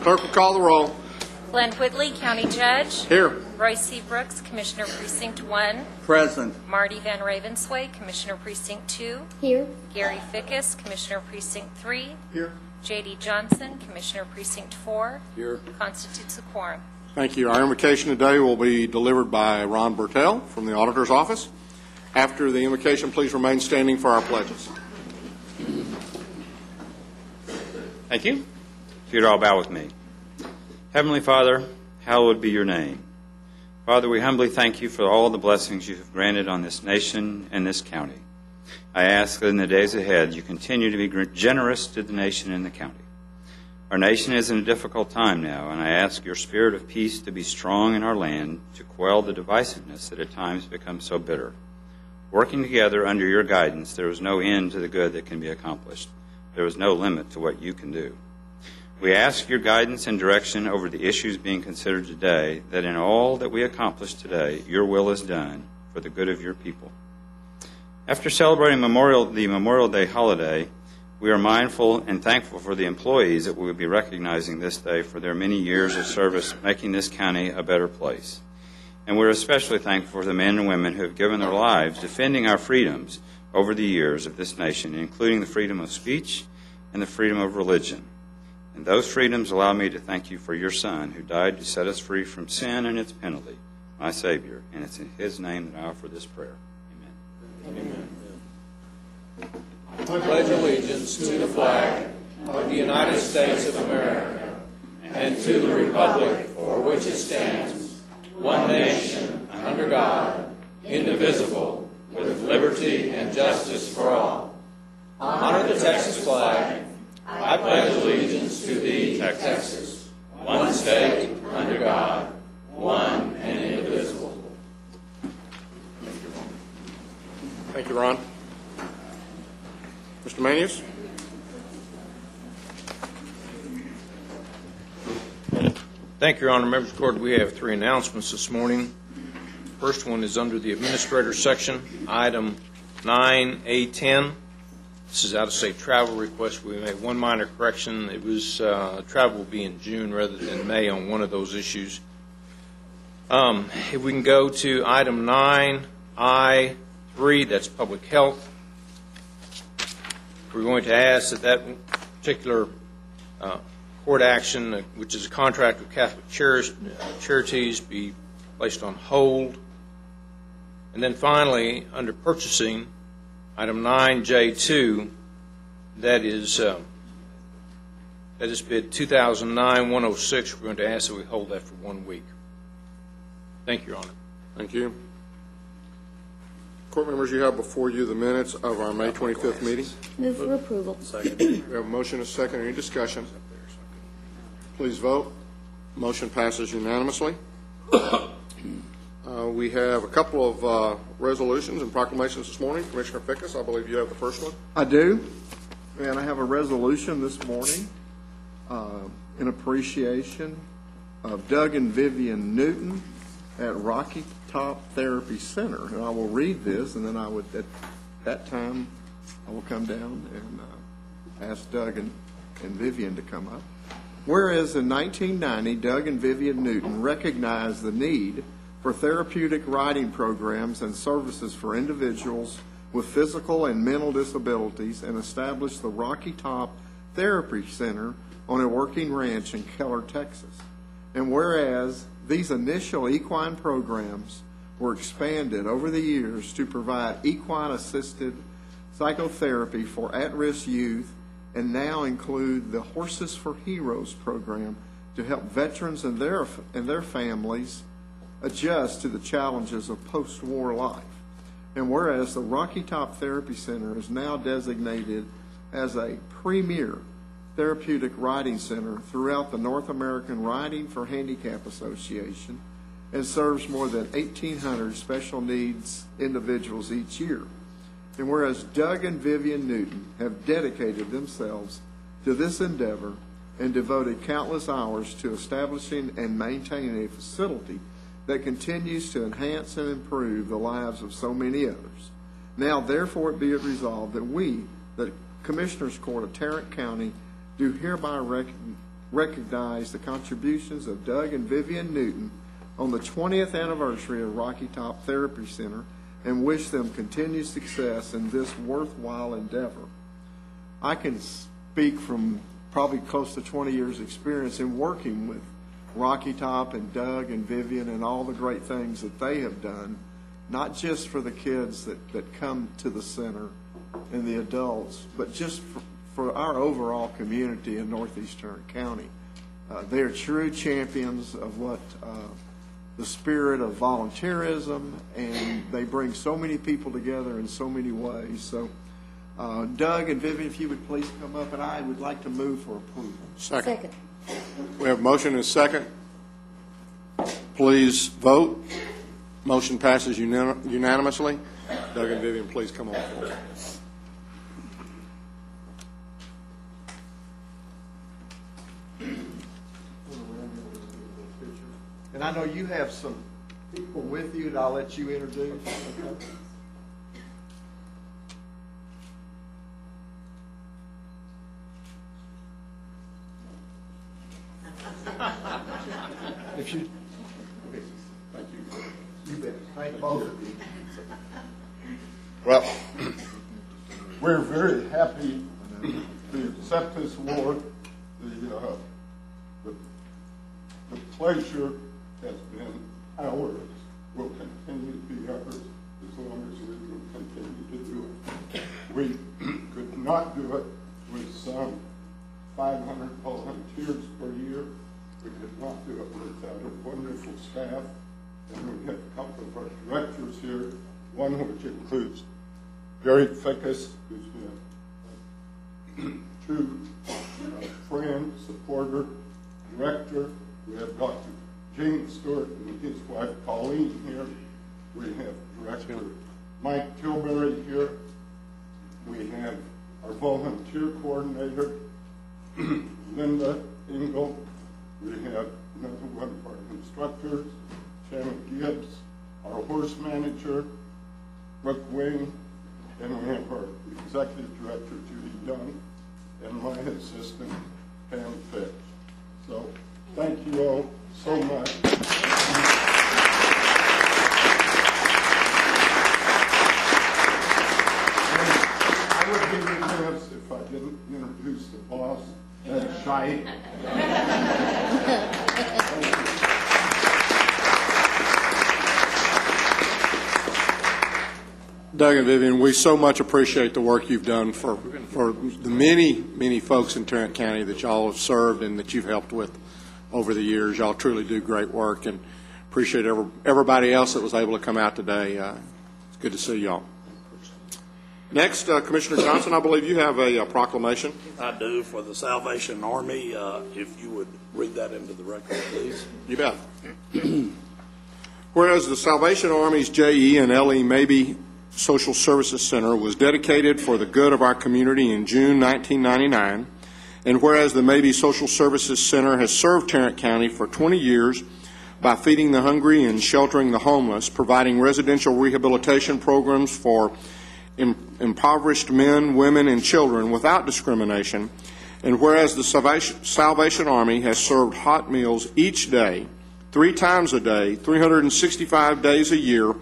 Clerk will call the roll. Glenn Whitley, County Judge. Here. Royce C. Brooks, Commissioner Precinct 1. Present. Marty Van Ravensway, Commissioner Precinct 2. Here. Gary Fickus, Commissioner Precinct 3. Here. J.D. Johnson, Commissioner Precinct 4. Here. Constitutes a quorum. Thank you. Our invocation today will be delivered by Ron Bertel from the Auditor's Office. After the invocation, please remain standing for our pledges. Thank you. If you'd all bow with me. Heavenly Father, hallowed be your name. Father, we humbly thank you for all the blessings you have granted on this nation and this county. I ask that in the days ahead you continue to be generous to the nation and the county. Our nation is in a difficult time now, and I ask your spirit of peace to be strong in our land to quell the divisiveness that at times becomes so bitter. Working together under your guidance, there is no end to the good that can be accomplished. There is no limit to what you can do. We ask your guidance and direction over the issues being considered today, that in all that we accomplish today, your will is done for the good of your people. After celebrating the Memorial Day holiday, we are mindful and thankful for the employees that we will be recognizing this day for their many years of service making this county a better place. And we're especially thankful for the men and women who have given their lives defending our freedoms over the years of this nation, including the freedom of speech and the freedom of religion. And those freedoms allow me to thank you for your Son, who died to set us free from sin and its penalty, my Savior. And it's in his name that I offer this prayer. Amen. Amen. I pledge allegiance to the flag of the United States of America and to the republic for which it stands, one nation, under God, indivisible, with liberty and justice for all. Honor the Texas flag. I pledge allegiance to thee, Texas, one state, under God, one and indivisible. Thank you, Ron. Mr. Manius? Thank you, Your Honor. Members of the Court, we have three announcements this morning. First one is under the Administrator section, item 9A10. This is out-of-state travel request. We made one minor correction. It was travel will be in June rather than May on one of those issues. If we can go to item 9I3, that's public health. We're going to ask that that particular court action, which is a contract with Catholic Charities, be placed on hold. And then finally, under purchasing, item 9J2, that is bid 2009-106. We're going to ask that we hold that for 1 week. Thank you, Your Honor. Thank you. Court members, you have before you the minutes of our May 25th meeting. Move for approval. Second. We have a motion and a second. Any discussion? Please vote. Motion passes unanimously. We have a couple of resolutions and proclamations this morning. Commissioner Fickus, I believe you have the first one. I do. And I have a resolution this morning in appreciation of Doug and Vivian Newton at Rocky Top Therapy Center. And I will read this, and then I would, at that time, I will come down and ask Doug and Vivian to come up. Whereas in 1990, Doug and Vivian Newton recognized the need for therapeutic riding programs and services for individuals with physical and mental disabilities and established the Rocky Top Therapy Center on a working ranch in Keller, Texas. And whereas these initial equine programs were expanded over the years to provide equine-assisted psychotherapy for at-risk youth and now include the Horses for Heroes program to help veterans and their families adjust to the challenges of post-war life. And whereas the Rocky Top Therapy Center is now designated as a premier therapeutic riding center throughout the North American Riding for Handicap Association and serves more than 1,800 special needs individuals each year. And whereas Doug and Vivian Newton have dedicated themselves to this endeavor and devoted countless hours to establishing and maintaining a facility that continues to enhance and improve the lives of so many others. Now, therefore, it be it resolved that we, the Commissioners Court of Tarrant County, do hereby recognize the contributions of Doug and Vivian Newton on the 20th anniversary of Rocky Top Therapy Center and wish them continued success in this worthwhile endeavor. I can speak from probably close to 20 years' experience in working with Rocky Top and Doug and Vivian and all the great things that they have done, not just for the kids that come to the center and the adults, but just for our overall community in Northeast Tarrant County. They are true champions of what the spirit of volunteerism, and they bring so many people together in so many ways. So, Doug and Vivian, if you would please come up, and I would like to move for approval. Second. We have a motion and a second. Please vote. Motion passes unanimously. Doug and Vivian, please come on forward. And I know you have some people with you that I'll let you introduce. Okay. If you, okay. Thank you. You bet. Thank both of you. Well, we're very happy to accept this award. The pleasure has been ours, will continue to be ours as long as we will continue to do it. We could not do it with some 500 volunteers per year. We could not do it without a wonderful staff. And we have a couple of our directors here, one which includes Gary Fickus, who's been a true friend, supporter, director. We have Dr. James Stewart and his wife Colleen here. We have Director Mike Tilbury here. We have our volunteer coordinator, Linda Engel. We have another one of our instructors, Shannon Gibbs, our horse manager, Brooke Wing, and we have our executive director, Judy Young, and my assistant, Pam Fitch. So thank you all so much. I would be remiss if I didn't introduce the boss, that's Shy. Doug and Vivian, we so much appreciate the work you've done for the many folks in Tarrant County that y'all have served and that you've helped with over the years. Y'all truly do great work, and appreciate everybody else that was able to come out today. It's good to see y'all. Next, Commissioner Johnson, I believe you have a proclamation. I do, for the Salvation Army. If you would read that into the record, please. You bet. Whereas the Salvation Army's J.E. and L.E. Mabee Social Services Center was dedicated for the good of our community in June 1999, and whereas the Mabee Social Services Center has served Tarrant County for 20 years by feeding the hungry and sheltering the homeless, providing residential rehabilitation programs for impoverished men, women, and children without discrimination, and whereas the Salvation Army has served hot meals each day, 3 times a day, 365 days a year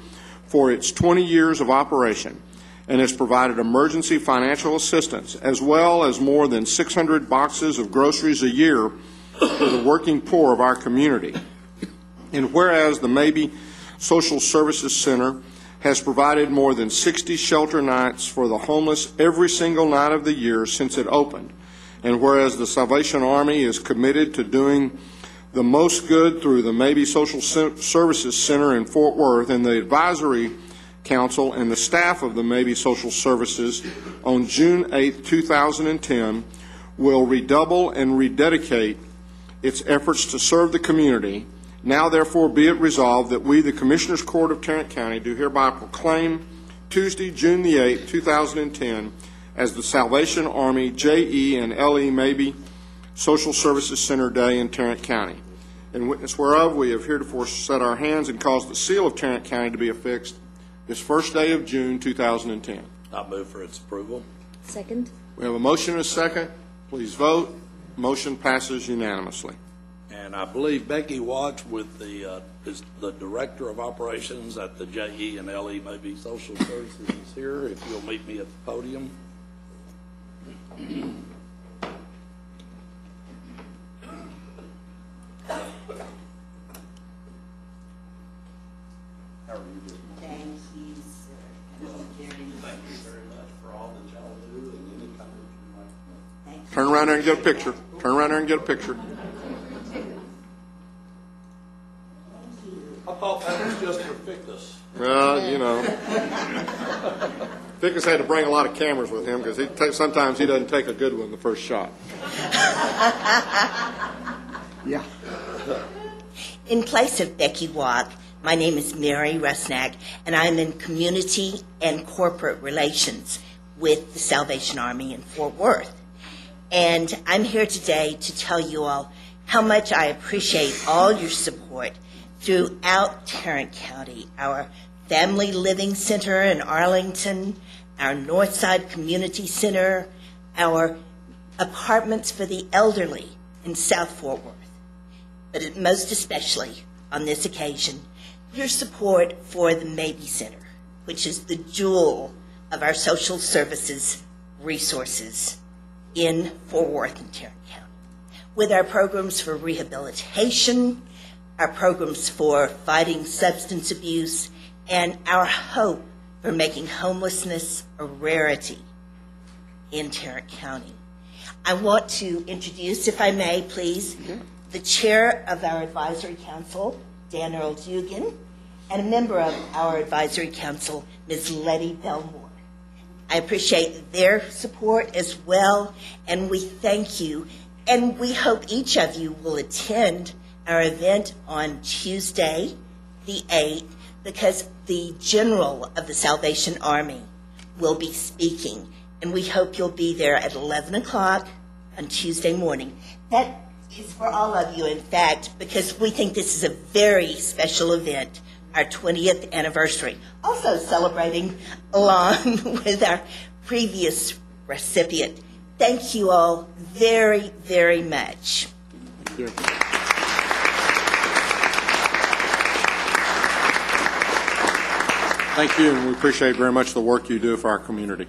for its 20 years of operation, and has provided emergency financial assistance, as well as more than 600 boxes of groceries a year for the working poor of our community. And whereas the Mabee Social Services Center has provided more than 60 shelter nights for the homeless every single night of the year since it opened, and whereas the Salvation Army is committed to doing the most good through the Mabee Social Services Center in Fort Worth, and the Advisory Council and the staff of the Mabee Social Services on June 8, 2010 will redouble and rededicate its efforts to serve the community. Now, therefore, be it resolved that we, the Commissioners Court of Tarrant County, do hereby proclaim Tuesday, June the 8th, 2010, as the Salvation Army J.E. and L.E. Mabee Social Services Center Day in Tarrant County. In witness whereof, we have heretofore set our hands and caused the seal of Tarrant County to be affixed this first day of June 2010. I move for its approval. Second. We have a motion and a second. Please vote. Motion passes unanimously. And I believe Becky Watts is the Director of Operations at the JE and LE, maybe Social Services, is here. If you'll meet me at the podium. How are you this morning? Thank you, sir. Thank you very much for all that y'all do and any comment you might make. Turn around there and get a picture. Turn around there and get a picture. I thought that was just for Ficus. Well, you know. Ficus had to bring a lot of cameras with him because sometimes he doesn't take a good one the first shot. Yeah. In place of Becky Watt, my name is Mary Rusnak, and I'm in Community and Corporate Relations with the Salvation Army in Fort Worth. And I'm here today to tell you all how much I appreciate all your support throughout Tarrant County, our Family Living Center in Arlington, our Northside Community Center, our apartments for the elderly in South Fort Worth. But most especially on this occasion, your support for the Mabee Center, which is the jewel of our social services resources in Fort Worth and Tarrant County. With our programs for rehabilitation, our programs for fighting substance abuse, and our hope for making homelessness a rarity in Tarrant County. I want to introduce, if I may, please, the chair of our advisory council, Dan Earl Dugan, and a member of our advisory council, Ms. Letty Belmore. I appreciate their support as well, and we thank you, and we hope each of you will attend our event on Tuesday, the 8th, because the General of the Salvation Army will be speaking, and we hope you'll be there at 11 o'clock on Tuesday morning. That is for all of you, in fact, because we think this is a very special event, our 20th anniversary, also celebrating along with our previous recipient. Thank you all very, very much. Thank you. Thank you, and we appreciate very much the work you do for our community.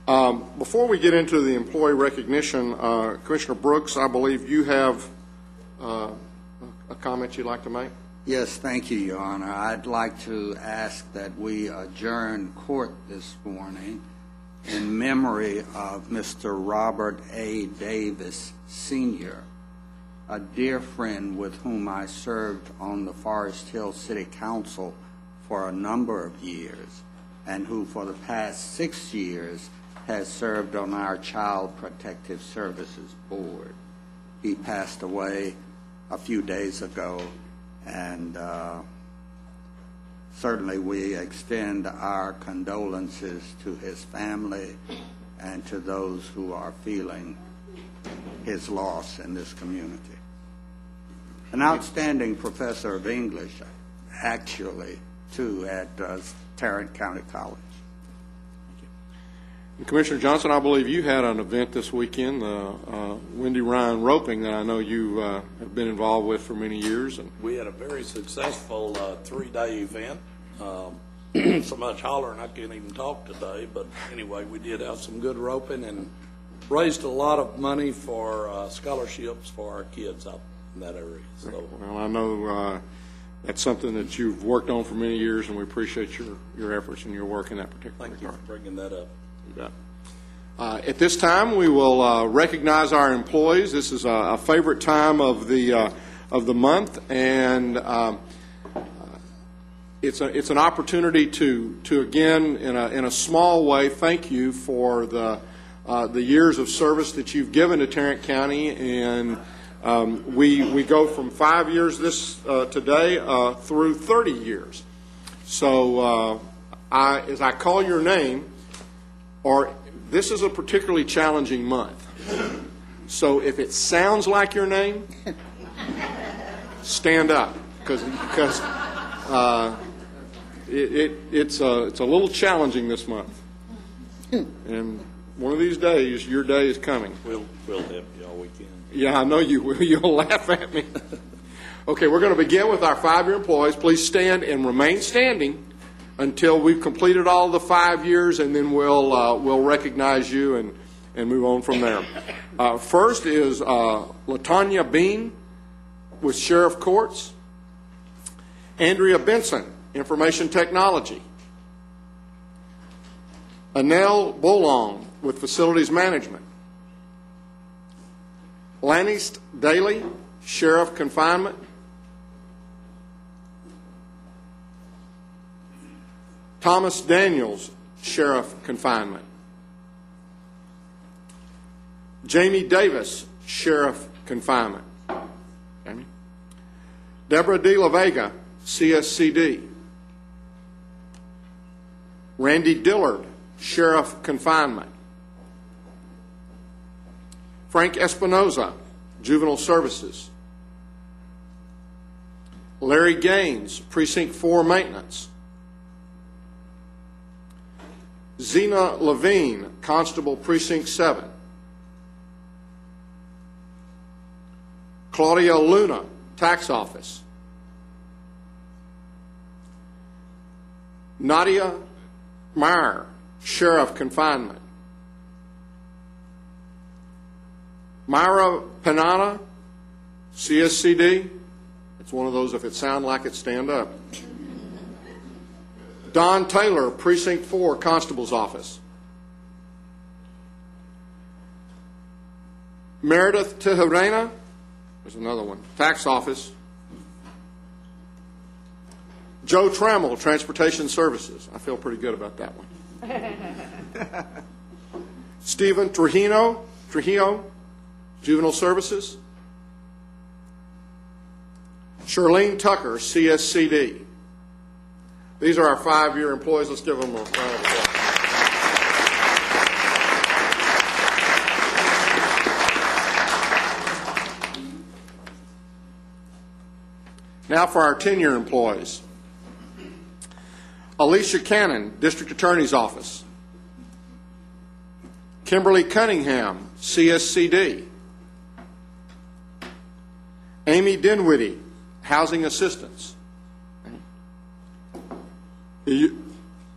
Before we get into the employee recognition, Commissioner Brooks, I believe you have a comment you'd like to make? Yes, thank you, Your Honor. I'd like to ask that we adjourn court this morning in memory of Mr. Robert A. Davis, Sr., a dear friend with whom I served on the Forest Hill City Council for a number of years, and who for the past 6 years has served on our Child Protective Services Board. He passed away a few days ago, and certainly we extend our condolences to his family and to those who are feeling his loss in this community. An outstanding professor of English, actually, too, at Tarrant County College. And Commissioner Johnson, I believe you had an event this weekend, the Wendy Ryan roping, that I know you have been involved with for many years. And We had a very successful 3-day event. So much hollering I can't even talk today, but anyway, we did have some good roping and raised a lot of money for scholarships for our kids up in that area. So, well, I know that's something that you've worked on for many years, and we appreciate your efforts and your work in that particular thank you regard. for bringing that up. You bet. At this time, we will recognize our employees. This is a favorite time of the month, and it's an opportunity to again, in a small way, thank you for the years of service that you've given to Tarrant County. And we go from 5 years today through 30 years. So as I call your name, this is a particularly challenging month. So if it sounds like your name, stand up, because it's a little challenging this month. And one of these days, your day is coming. We'll help you all we can. Yeah, I know you will. You'll laugh at me. Okay, we're going to begin with our 5-year employees. Please stand and remain standing until we've completed all the 5 years, and then we'll recognize you and move on from there. First is Latanya Bean with Sheriff Courts. Andrea Benson, Information Technology. Anel Bolong with Facilities Management. Lannis Daly, Sheriff Confinement. Thomas Daniels, Sheriff Confinement. Jamie Davis, Sheriff Confinement. Jamie. Deborah De La Vega, CSCD. Randy Dillard, Sheriff Confinement. Frank Espinoza, Juvenile Services. Larry Gaines, Precinct 4 Maintenance. Zena Levine, Constable, Precinct 7. Claudia Luna, Tax Office. Nadia Meyer, Sheriff Confinement. Myra Panana, CSCD. It's one of those, if it sounds like it, stand up. Don Taylor, Precinct 4, Constable's Office. Meredith Tijerena, there's another one, Tax Office. Joe Trammell, Transportation Services. I feel pretty good about that one. Stephen Trujillo, Juvenile Services. Charlene Tucker, CSCD. These are our 5-year employees. Let's give them a round of applause. Now for our 10-year employees. Alicia Cannon, District Attorney's Office. Kimberly Cunningham, CSCD. Amy Dinwiddie, Housing Assistance.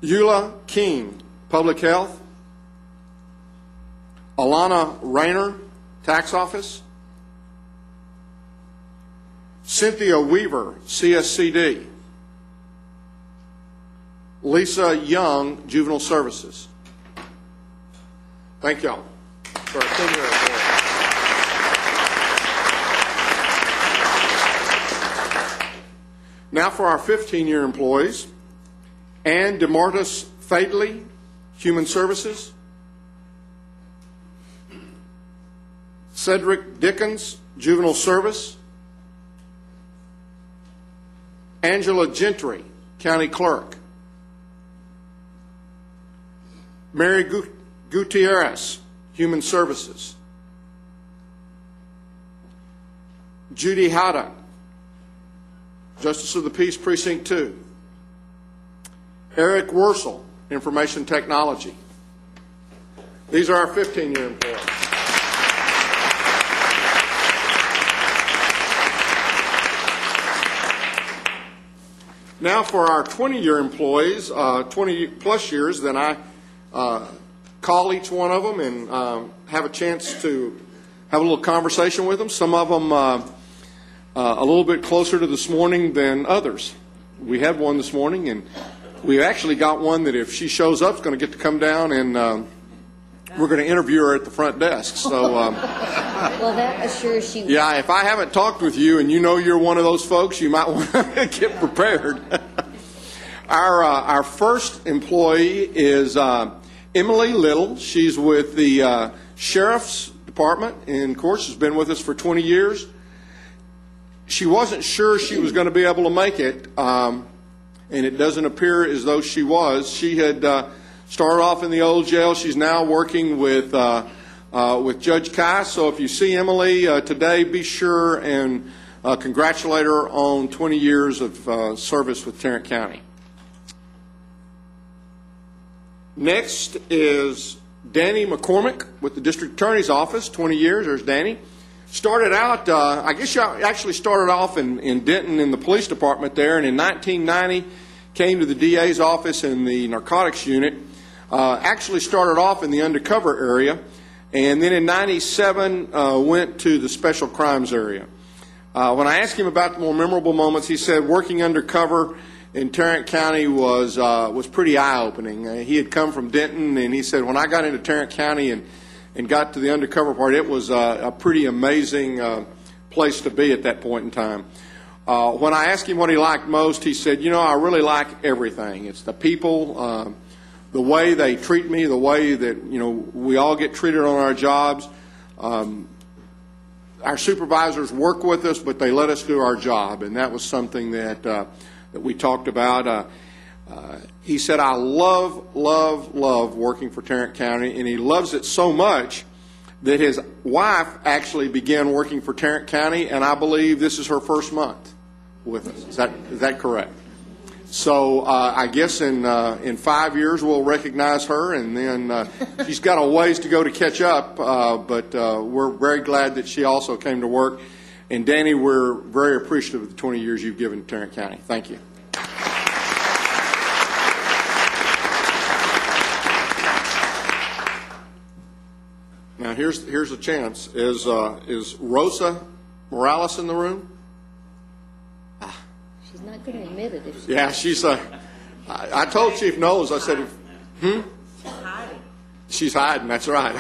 Eula King, Public Health. Alana Rayner, Tax Office. Cynthia Weaver, CSCD. Lisa Young, Juvenile Services. Thank y'all for our 10-year report. Now for our 15-year employees. Ann DeMartis Fadley, Human Services. Cedric Dickens, Juvenile Service. Angela Gentry, County Clerk. Mary Gutierrez, Human Services. Judy Haddock, Justice of the Peace, Precinct 2. Eric Wursel, Information Technology. These are our 15-year employees. Now for our 20-year employees, 20-plus years, then I call each one of them and have a chance to have a little conversation with them. Some of them a little bit closer to this morning than others. We had one this morning, and we actually got one that if she shows up is going to get to come down, and we're going to interview her at the front desk. So, well, that assures she will. Yeah, if I haven't talked with you and you know you're one of those folks, you might want to get prepared. Our first employee is Emily Little. She's with the Sheriff's Department, and of course has been with us for 20 years. She wasn't sure she was going to be able to make it, and it doesn't appear as though she was. She had started off in the old jail. She's now working with Judge Kai. So if you see Emily today, be sure and congratulate her on 20 years of service with Tarrant County. Next is Danny McCormick with the District Attorney's Office, 20 years. There's Danny. Started out, I guess you actually started off in Denton in the police department there, and in 1990 came to the DA's office in the narcotics unit. Actually started off in the undercover area, and then in 97 went to the special crimes area. When I asked him about the more memorable moments, he said working undercover in Tarrant County was pretty eye-opening. He had come from Denton, and he said when I got into Tarrant County and got to the undercover part, it was a pretty amazing place to be at that point in time. When I asked him what he liked most, he said, you know, I really like everything. It's the people, the way they treat me, the way that, you know, we all get treated on our jobs. Our supervisors work with us, but they let us do our job, and that was something that we talked about. He said, I love working for Tarrant County, and he loves it so much that his wife actually began working for Tarrant County, and I believe this is her first month with us. Is that correct? So I guess in 5 years we'll recognize her, and then she's got a ways to go to catch up, but we're very glad that she also came to work. And Danny, we're very appreciative of the 20 years you've given to Tarrant County. Thank you. Now here's a chance. Is Rosa Morales in the room? She's not going to admit it. If she Yeah, she's. I told Chief Knowles. I said, She's hiding. She's hiding. That's right.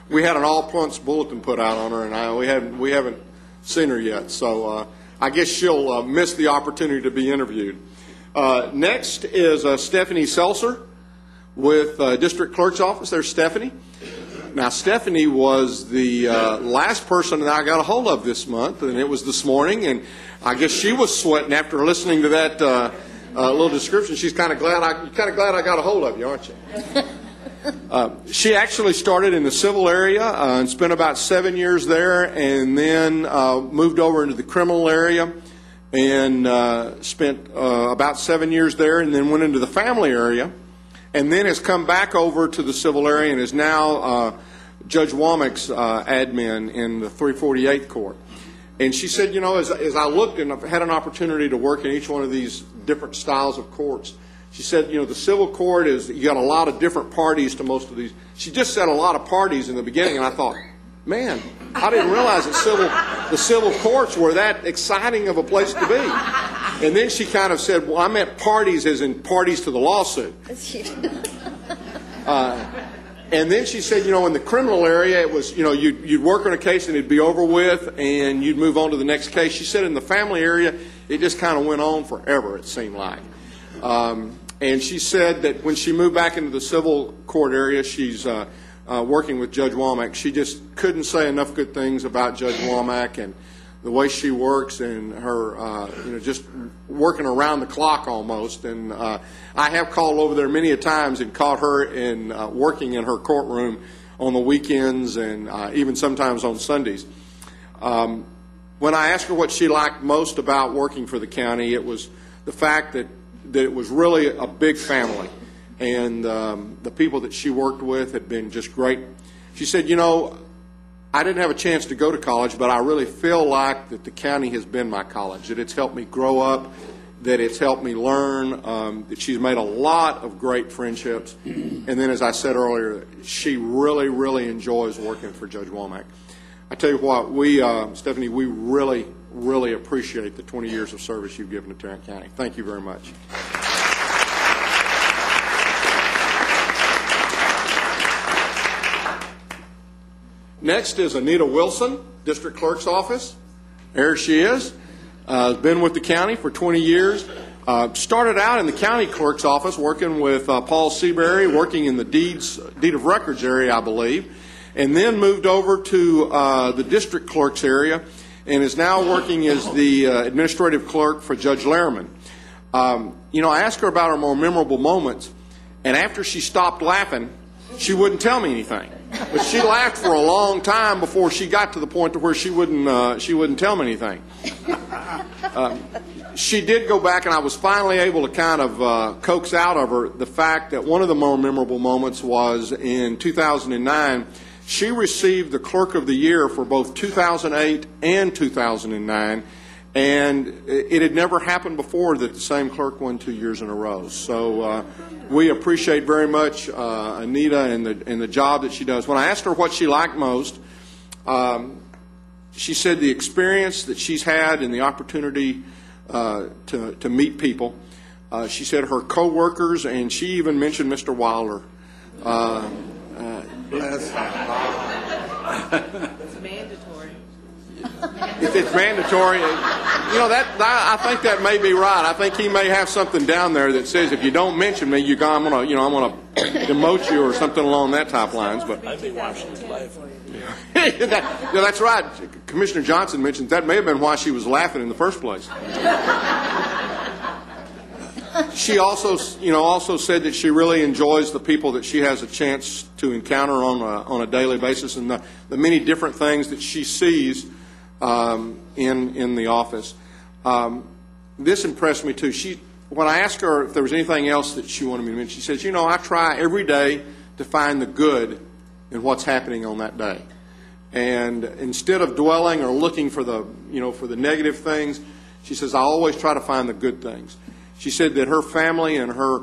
We had an all-points bulletin put out on her, and we haven't seen her yet. So I guess she'll miss the opportunity to be interviewed. Next is Stephanie Seltzer with District Clerk's Office. There's Stephanie. Now, Stephanie was the last person that I got a hold of this month, and it was this morning, and I guess she was sweating after listening to that little description. She's kind of glad I got a hold of you, aren't you? She actually started in the civil area and spent about 7 years there, and then moved over into the criminal area and spent about 7 years there, and then went into the family area, and then has come back over to the civil area and is now Judge Womack's admin in the 348th Court. And she said, you know, as I looked and I've had an opportunity to work in each one of these different styles of courts, she said, you know, the civil court is, you got a lot of different parties to most of these. She just said a lot of parties in the beginning, and I thought, man, I didn't realize that the civil courts were that exciting of a place to be. And then she kind of said, well, I meant parties as in parties to the lawsuit. And then she said, you know, in the criminal area, it was, you know, you'd work on a case and it'd be over with and you'd move on to the next case. She said in the family area, it just kind of went on forever, it seemed like. And she said that when she moved back into the civil court area, she's working with Judge Womack. She just couldn't say enough good things about Judge Womack and the way she works and her, you know, just working around the clock almost. And I have called over there many a times and caught her in working in her courtroom on the weekends and even sometimes on Sundays. When I asked her what she liked most about working for the county, it was the fact that it was really a big family. And the people that she worked with had been just great. She said, you know, I didn't have a chance to go to college, but I really feel like that the county has been my college, that it's helped me grow up, that it's helped me learn, that she's made a lot of great friendships. And then, as I said earlier, she really, really enjoys working for Judge Womack. I tell you what, Stephanie, we really, really appreciate the 20 years of service you've given to Tarrant County. Thank you very much. Next is Anita Wilson, District Clerk's Office. There she is. Been with the county for 20 years. Started out in the county clerk's office working with Paul Seabury, working in the deed of records area, I believe, and then moved over to the district clerk's area and is now working as the administrative clerk for Judge Lehrman. You know, I asked her about her more memorable moments, and after she stopped laughing, she wouldn't tell me anything. But she laughed for a long time before she got to the point to where she wouldn't tell me anything. She did go back, and I was finally able to kind of coax out of her the fact that one of the more memorable moments was in 2009. She received the Clerk of the Year for both 2008 and 2009, and it had never happened before that the same clerk won 2 years in a row. So we appreciate very much Anita and the job that she does. When I asked her what she liked most, she said the experience that she's had and the opportunity to meet people. She said her co-workers, and she even mentioned Mr. Wilder. Bless It's mandatory. If it's mandatory, that I think that may be right. I think he may have something down there that says if you don't mention me, I'm gonna demote you or something along that type lines. But Maybe why she was laughing. that's right. Commissioner Johnson mentioned that may have been why she was laughing in the first place. She also said that she really enjoys the people that she has a chance to encounter on a daily basis, and the many different things that she sees in the office. This impressed me too. When I asked her if there was anything else that she wanted me to mention, she says, I try every day to find the good in what's happening on that day. And instead of dwelling or looking for the negative things, she says, I always try to find the good things. She said that her family and her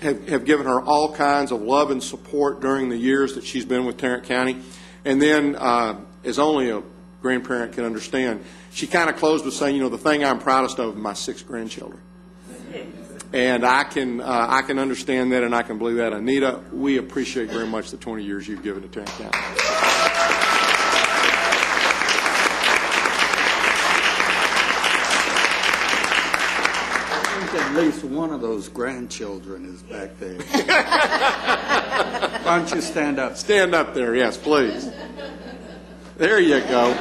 have given her all kinds of love and support during the years that she's been with Tarrant County. And then, as only a grandparent can understand, she kind of closed with saying, the thing I'm proudest of is my 6 grandchildren. And I can understand that, and I can believe that. Anita, we appreciate very much the 20 years you've given to Tarrant County. At least one of those grandchildren is back there. Why don't you stand up? Stand up there, yes, please. There you go.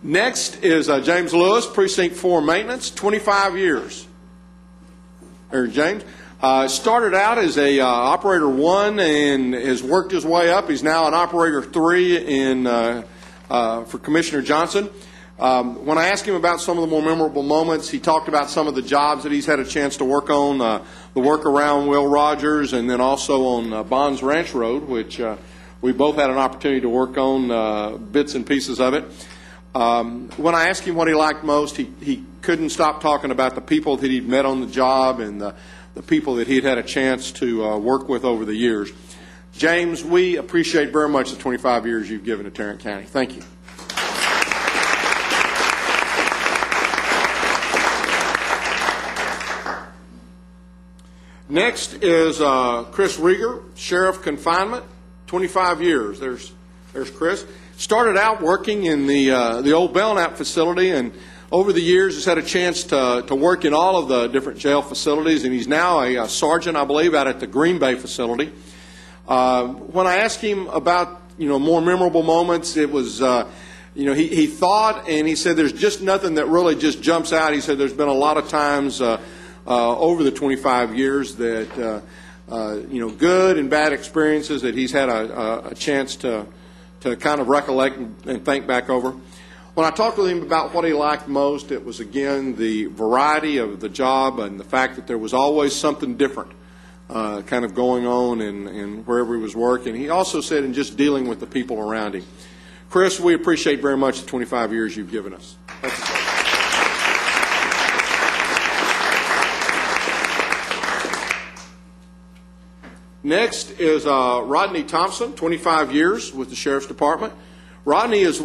Next is James Lewis, Precinct 4 Maintenance, 25 years. There's James. Started out as a Operator 1 and has worked his way up. He's now an Operator 3 for Commissioner Johnson. When I asked him about some of the more memorable moments, he talked about some of the jobs that he's had a chance to work on, the work around Will Rogers, and then also on Bonds Ranch Road, which we both had an opportunity to work on bits and pieces of it. When I asked him what he liked most, he couldn't stop talking about the people that he'd met on the job and the people that he'd had a chance to work with over the years. James, we appreciate very much the 25 years you've given to Tarrant County. Thank you. Next is Chris Rieger, Sheriff Confinement, 25 years. There's Chris. Started out working in the old Belknap facility, and over the years has had a chance to work in all of the different jail facilities, and he's now a sergeant, I believe, out at the Green Bay facility. When I asked him about more memorable moments, it was he thought, and he said there's just nothing that really just jumps out. He said there's been a lot of times over the 25 years that good and bad experiences that he's had a chance to kind of recollect and think back over. When I talked with him about what he liked most, it was again the variety of the job and the fact that there was always something different kind of going on in wherever he was working. He also said in just dealing with the people around him. Chris, we appreciate very much the 25 years you've given us. Thank you, sir. Next is Rodney Thompson, 25 years with the Sheriff's Department. Rodney is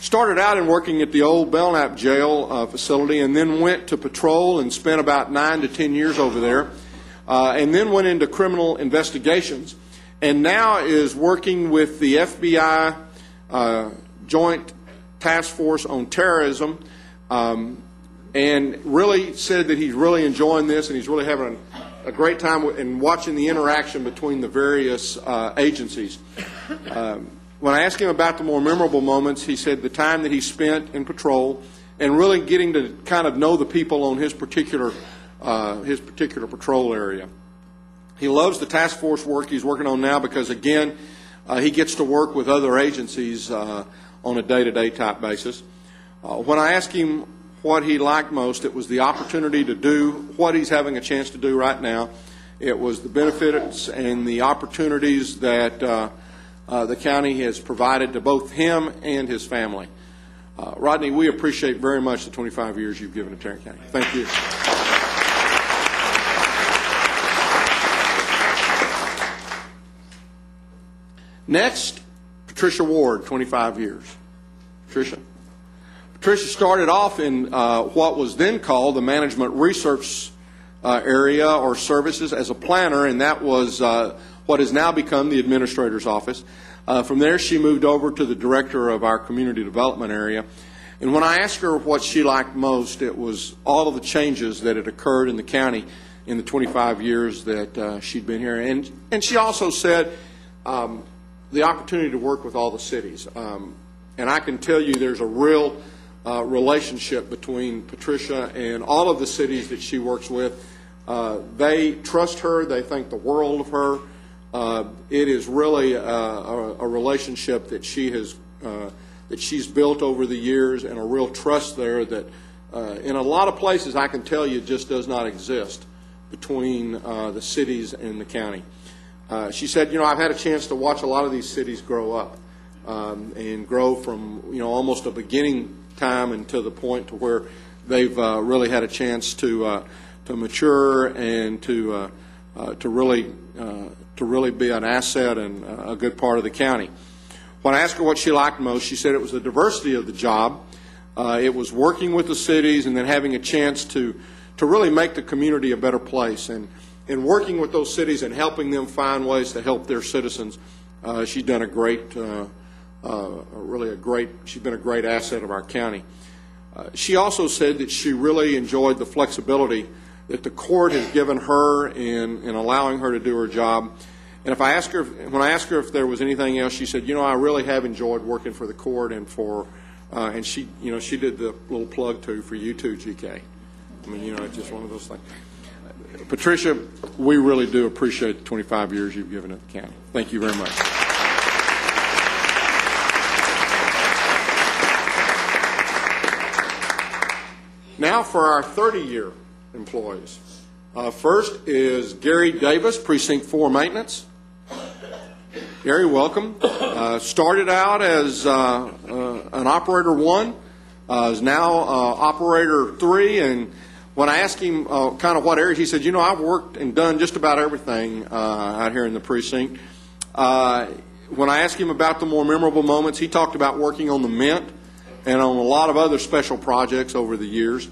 started out in working at the old Belknap jail facility and then went to patrol and spent about 9 to 10 years over there. And then went into criminal investigations, and now is working with the FBI Joint Task Force on Terrorism, and really said that he's really enjoying this, and he's really having a great time in watching the interaction between the various agencies. When I asked him about the more memorable moments, he said the time that he spent in patrol and really getting to kind of know the people on his particular his particular patrol area. He loves the task force work he's working on now because, again, he gets to work with other agencies on a day-to-day type basis. When I asked him what he liked most, it was the opportunity to do what he's having a chance to do right now. It was the benefits and the opportunities that the county has provided to both him and his family. Rodney, we appreciate very much the 25 years you've given to Tarrant County. Thank you. Next, Patricia Ward, 25 years. Patricia started off in what was then called the Management Research area or services as a planner, and that was what has now become the Administrator's Office. From there, she moved over to the Director of our Community Development area. And when I asked her what she liked most, it was all of the changes that had occurred in the county in the 25 years that she'd been here. And she also said the opportunity to work with all the cities. And I can tell you there's a real relationship between Patricia and all of the cities that she works with. They trust her. They think the world of her. It is really a relationship that she's built over the years, and a real trust there that in a lot of places I can tell you just does not exist between the cities and the county. She said, I've had a chance to watch a lot of these cities grow up and grow from, almost a beginning time and to the point to where they've really had a chance to mature and to really be an asset and a good part of the county. When I asked her what she liked most, she said it was the diversity of the job. It was working with the cities and then having a chance to really make the community a better place. And working with those cities and helping them find ways to help their citizens, she's done she's been a great asset of our county. She also said that she really enjoyed the flexibility that the court has given her in allowing her to do her job. And when I asked her if there was anything else, she said, I really have enjoyed working for the court and and she did the little plug too for you too, GK. I mean, it's just one of those things. Patricia, we really do appreciate the 25 years you've given at the county. Thank you very much. Now for our 30-year employees. First is Gary Davis, Precinct 4 Maintenance. Gary, welcome. Started out as an Operator 1, is now Operator 3, and when I asked him kind of what areas, he said, I've worked and done just about everything out here in the precinct. When I asked him about the more memorable moments, he talked about working on the Mint and on a lot of other special projects over the years.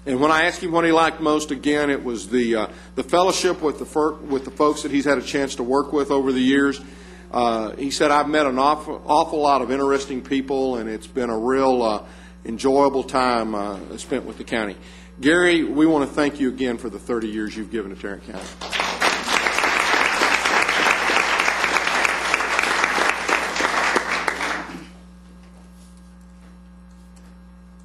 And when I asked him what he liked most, again, it was the fellowship with the folks that he's had a chance to work with over the years. He said, I've met an awful lot of interesting people, and it's been a real enjoyable time spent with the county. Gary, we want to thank you again for the 30 years you've given to Tarrant County.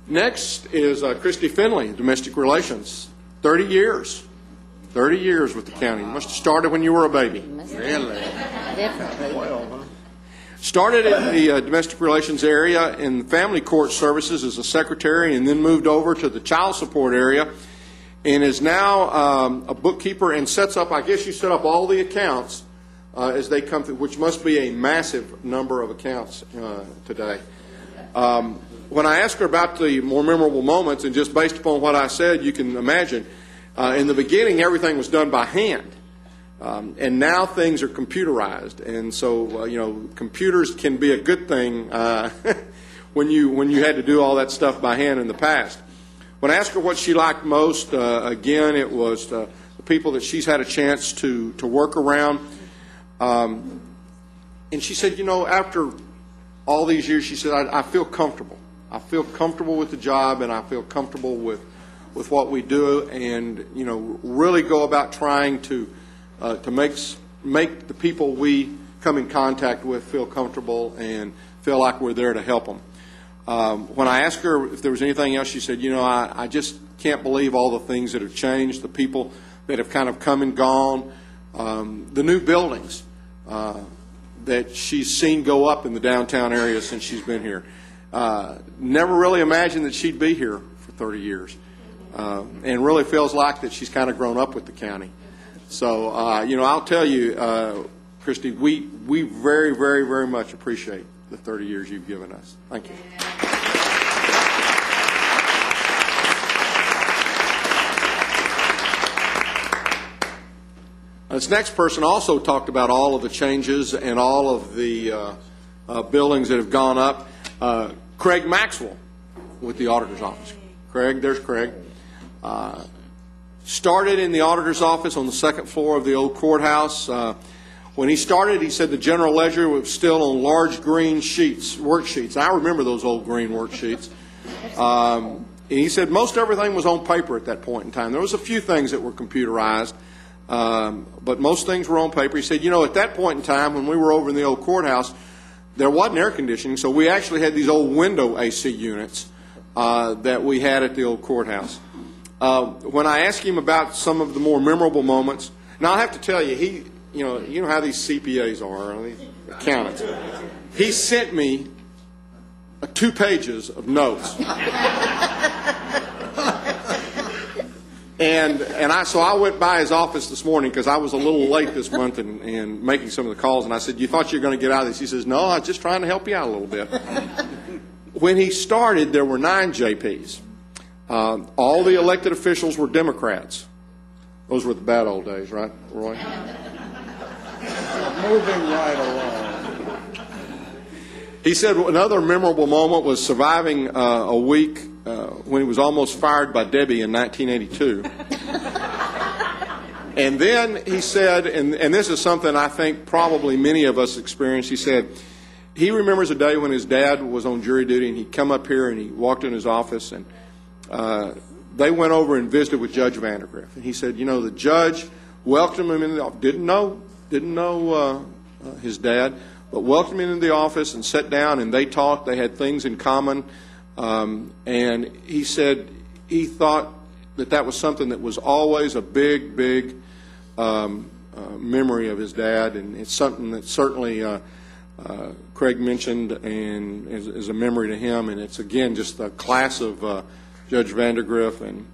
Next is Christy Finley, Domestic Relations. 30 years. 30 years with the county. You must have started when you were a baby. Really? Definitely. Well, huh? Started in the domestic relations area in family court services as a secretary, and then moved over to the child support area, and is now a bookkeeper and sets up, I guess you set up all the accounts as they come through, which must be a massive number of accounts today. When I asked her about the more memorable moments, and just based upon what I said, you can imagine, in the beginning everything was done by hand. And now things are computerized, and so computers can be a good thing when you had to do all that stuff by hand in the past. When I asked her what she liked most, again, it was the people that she's had a chance to work around. And she said, after all these years, she said, I feel comfortable. I feel comfortable with the job, and I feel comfortable with what we do, and really go about trying to make the people we come in contact with feel comfortable and feel like we're there to help them. When I asked her if there was anything else, she said, I just can't believe all the things that have changed, the people that have kind of come and gone, the new buildings that she's seen go up in the downtown area since she's been here. Never really imagined that she'd be here for 30 years. And really feels like that she's kind of grown up with the county. So, I'll tell you, Christy, we very, very, very much appreciate the 30 years you've given us. Thank you. This next person also talked about all of the changes and all of the buildings that have gone up. Craig Maxwell with the Auditor's Office. Craig, there's Craig. Started in the Auditor's Office on the second floor of the old courthouse. When he started, he said the general ledger was still on large green sheets, worksheets. I remember those old green worksheets. And he said most everything was on paper at that point in time. There was a few things that were computerized, but most things were on paper. He said, at that point in time when we were over in the old courthouse, there wasn't air conditioning, so we actually had these old window AC units that we had at the old courthouse. When I asked him about some of the more memorable moments, now I have to tell you, you know how these CPAs are, these accountants. He sent me 2 pages of notes, so I went by his office this morning because I was a little late this month in making some of the calls, and I said, "You thought you were going to get out of this?" He says, "No, I was just trying to help you out a little bit." When he started, there were 9 JPs. All the elected officials were Democrats. Those were the bad old days, right, Roy? Moving right along. He said another memorable moment was surviving a week when he was almost fired by Debbie in 1982. And then he said, and this is something I think probably many of us experienced, he said he remembers a day when his dad was on jury duty and he'd come up here and he walked in his office and they went over and visited with Judge Vandergriff. And he said, the judge welcomed him in the office. Didn't know his dad, but welcomed him into the office and sat down and they talked. They had things in common. And he said he thought that was something that was always a big, big memory of his dad. And it's something that certainly Craig mentioned and is a memory to him. And it's, again, just a class of Judge Vandergriff and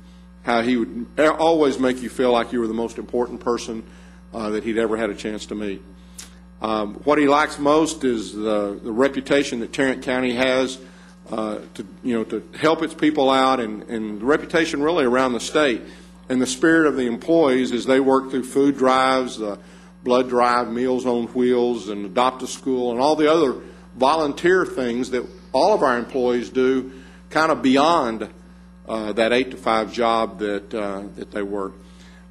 how he would always make you feel like you were the most important person that he'd ever had a chance to meet. What he likes most is the reputation that Tarrant County has to help its people out, and the reputation really around the state, and the spirit of the employees as they work through food drives, the blood drive, Meals on Wheels, and Adopt a School, and all the other volunteer things that all of our employees do, kind of beyond that 8-to-5 job that they work.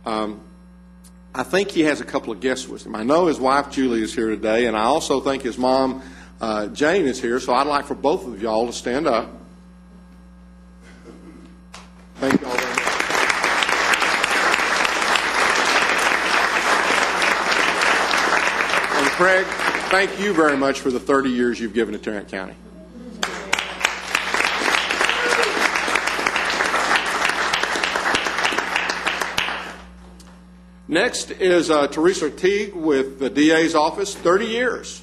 I think he has a couple of guests with him. I know his wife, Julie, is here today, and I also think his mom, Jane, is here, so I'd like for both of y'all to stand up. Thank you all very much. And Craig, thank you very much for the 30 years you've given to Tarrant County. Next is Teresa Teague with the DA's office, 30 years.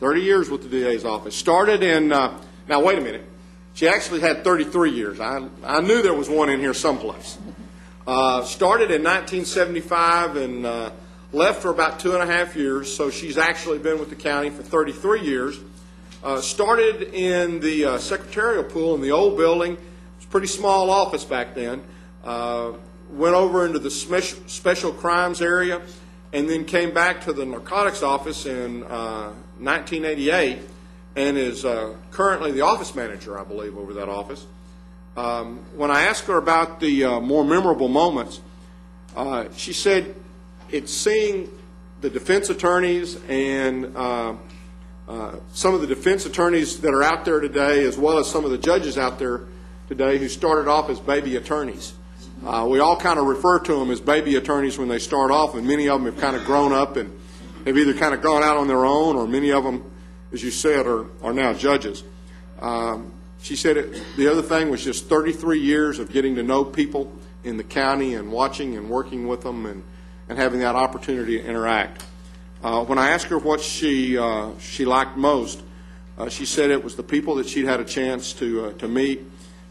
30 years with the DA's office. Started in, now wait a minute, she actually had 33 years. I knew there was one in here someplace. Started in 1975 and left for about 2.5 years, so she's actually been with the county for 33 years. Started in the secretarial pool in the old building. It was a pretty small office back then. Went over into the special crimes area and then came back to the narcotics office in 1988 and is currently the office manager, I believe, over that office. When I asked her about the more memorable moments, she said it's seeing the defense attorneys and some of the defense attorneys that are out there today, as well as some of the judges out there today who started off as baby attorneys. We all kind of refer to them as baby attorneys when they start off, and many of them have kind of grown up and have either kind of gone out on their own, or many of them, as you said, are now judges. She said the other thing was just 33 years of getting to know people in the county and watching and working with them and having that opportunity to interact. When I asked her what she liked most, she said it was the people that she'd had a chance to meet.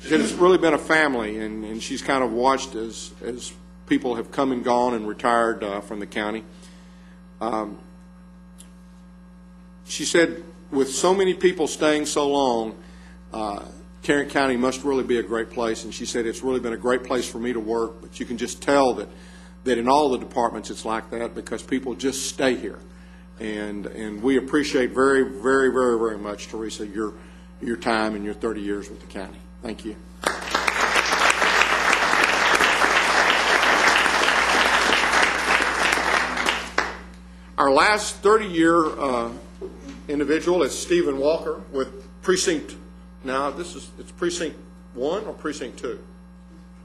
She said it's really been a family, and she's kind of watched as people have come and gone and retired from the county. She said with so many people staying so long, Tarrant County must really be a great place, and she said it's really been a great place for me to work, but you can just tell that in all the departments it's like that because people just stay here. And we appreciate very, very, very, very much, Teresa, your time and your 30 years with the county. Thank you. Our last 30-year individual is Stephen Walker with Precinct. Now, it's Precinct 1 or Precinct 2? It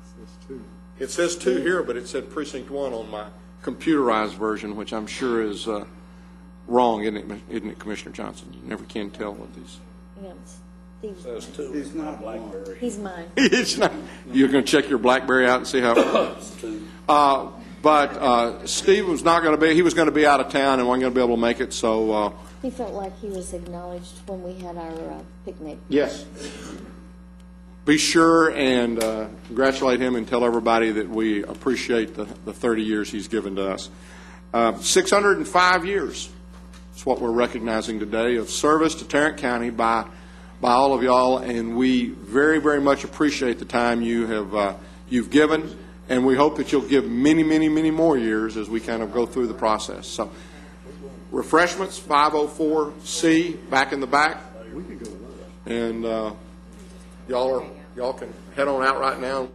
says 2. It says 2 here, but it said Precinct 1 on my computerized version, which I'm sure is wrong, isn't it, Commissioner Johnson? You never can tell what these. Yeah, Steve's Says two. He's not BlackBerry. He's mine. It's not. You're going to check your BlackBerry out and see how. It's two. But Steve was not going to be. He was going to be out of town and wasn't going to be able to make it. So. He felt like he was acknowledged when we had our picnic. Yes. Be sure and congratulate him and tell everybody that we appreciate the 30 years he's given to us. 605 years is what we're recognizing today of service to Tarrant County by all of y'all, and we very, very much appreciate the time you've given, and we hope that you'll give many, many, many more years as we kind of go through the process. So, refreshments, 504C, back in the back. We can go to lunch. And y'all can head on out right now.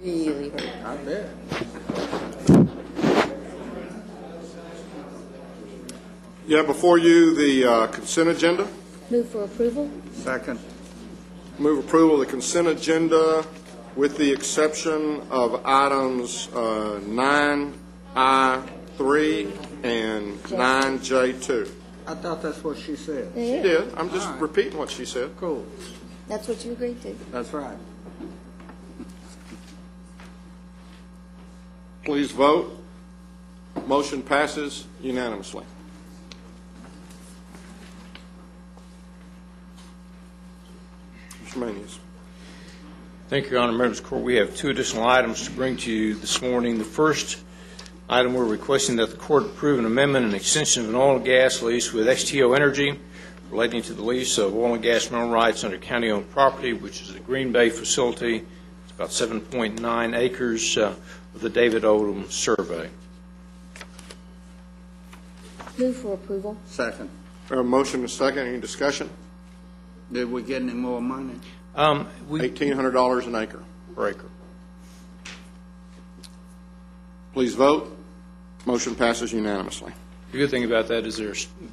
Really hurt. I bet. You have before you the consent agenda. Move for approval? Second. Move approval of the consent agenda with the exception of items 9I3 and 9J2. I thought that's what she said. She did. I'm just repeating what she said. Cool. That's what you agreed to. That's right. Please vote. Motion passes unanimously. Mr. Manius. Thank you, Your Honor. Members of the Court, we have two additional items to bring to you this morning. The first item, we're requesting that the Court approve an amendment and extension of an oil and gas lease with XTO Energy relating to the lease of oil and gas mineral rights under county-owned property, which is the Green Bay facility. It's about 7.9 acres of the David Odom survey. Move for approval? Second. We have a motion and a second. Any discussion? Did we get any more money? $1,800 an acre. Per acre. Please vote. Motion passes unanimously. The good thing about that is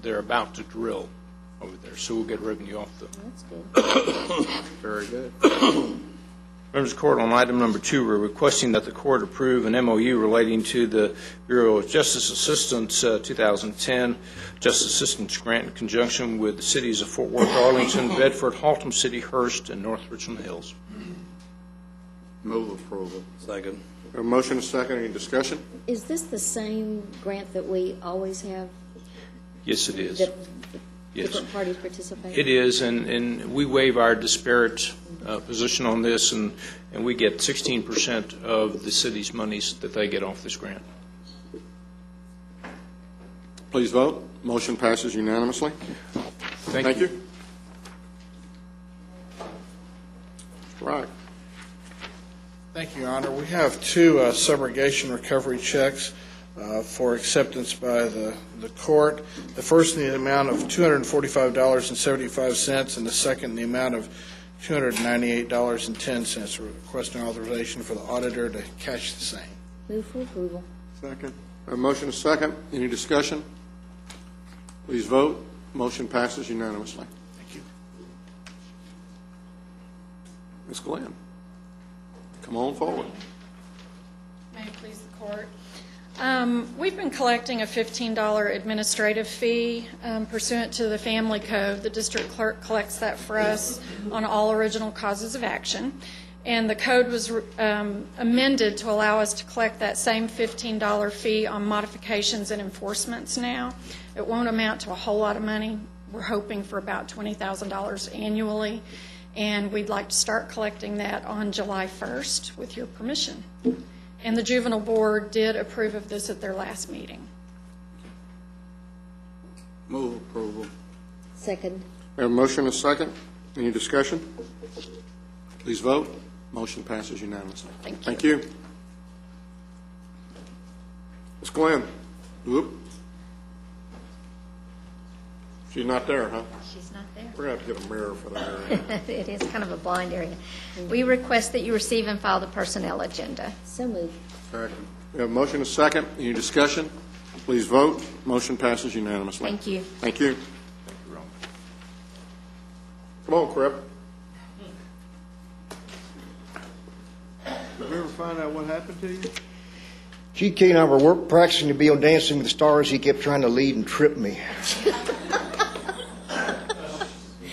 they're about to drill over there, so we'll get revenue off them. That's good. Very good. Members of the Court, on item number 2, we're requesting that the Court approve an MOU relating to the Bureau of Justice Assistance 2010 Justice Assistance Grant in conjunction with the cities of Fort Worth, Arlington, Bedford, Haltom City, Hurst, and North Richland Hills. Move approval. Second. A motion and a second. Any discussion? Is this the same grant that we always have? Yes, it is. That Yes. different parties participate? It is, and we waive our disparate position on this, and we get 16% of the city's monies that they get off this grant. Please vote. Motion passes unanimously. Thank you. Right. Thank you, Your Honor. We have two subrogation recovery checks for acceptance by the court. The first in the amount of $245.75, and the second in the amount of $298.10. Requesting authorization for the auditor to cash the same. Move for approval? Second. A motion and a second. Any discussion? Please vote. Motion passes unanimously. Thank you. Ms. Glenn, come on forward. May it please the Court. We've been collecting a $15 administrative fee pursuant to the Family Code. The district clerk collects that for us on all original causes of action. And the code was amended to allow us to collect that same $15 fee on modifications and enforcements now. It won't amount to a whole lot of money. We're hoping for about $20,000 annually. And we'd like to start collecting that on July 1st with your permission. And the Juvenile Board did approve of this at their last meeting. Move approval. Second. We have a motion and a second. Any discussion? Please vote. Motion passes unanimously. Thank you. Ms. Glenn. Whoop. She's not there, huh? She's not there. We're going to have to get a mirror for that area. It is kind of a blind area. We request that you receive and file the personnel agenda. So moved. Second. We have a motion and a second. Any discussion? Please vote. Motion passes unanimously. Thank you. Thank you. Come on, Crip. Did we ever find out what happened to you? GK and I were practicing to be on Dancing with the Stars. He kept trying to lead and trip me.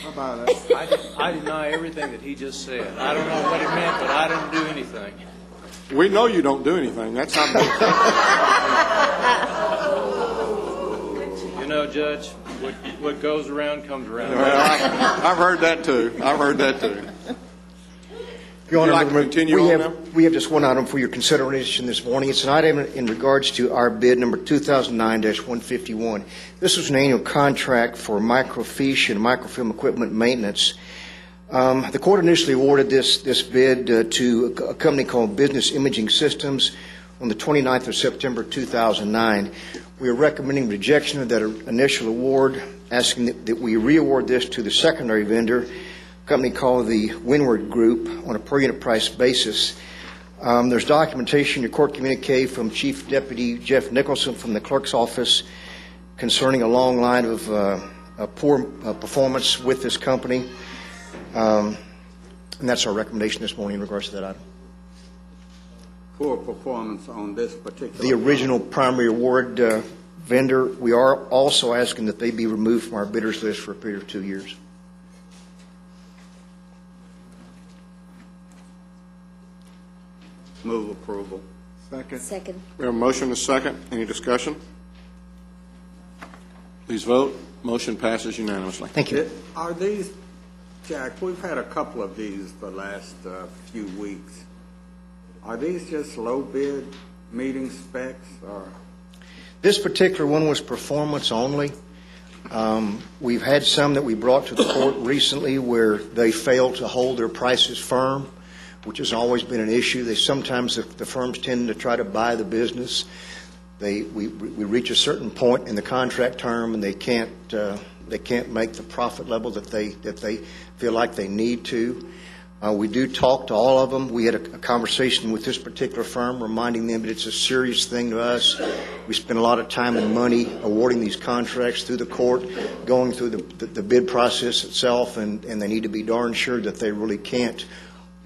How about it? I deny everything that he just said. I don't know what he meant, but I didn't do anything. We know you don't do anything. That's how. You know, Judge, what goes around comes around. Well, I've heard that too. I've heard that too. Your Honor, like to continue we on have, now? We have just one item for your consideration this morning. It's an item in regards to our bid number 2009-151. This was an annual contract for microfiche and microfilm equipment maintenance. The court initially awarded this bid to a company called Business Imaging Systems on the 29th of September 2009. We are recommending rejection of that initial award, asking that we re-award this to the secondary vendor, a company called the Windward Group, on a per unit price basis. There's documentation, your court communique from Chief Deputy Jeff Nicholson from the clerk's office concerning a long line of poor performance with this company. And that's our recommendation this morning in regards to that item. Poor performance on this particular... The original primary award vendor, we are also asking that they be removed from our bidders list for a period of 2 years. Move approval. Second. Second. We have a motion and a second. Any discussion? Please vote. Motion passes unanimously. Thank you. Are these, Jack, we've had a couple of these the last few weeks. Are these just low bid meeting specs, or? This particular one was performance only. We've had some that we brought to the court recently where they failed to hold their prices firm, which has always been an issue. Sometimes the firms tend to try to buy the business. We reach a certain point in the contract term and they can't make the profit level that they feel like they need to. We do talk to all of them. We had a conversation with this particular firm, reminding them that it's a serious thing to us. We spend a lot of time and money awarding these contracts through the court, going through the bid process itself, and they need to be darn sure that they really can't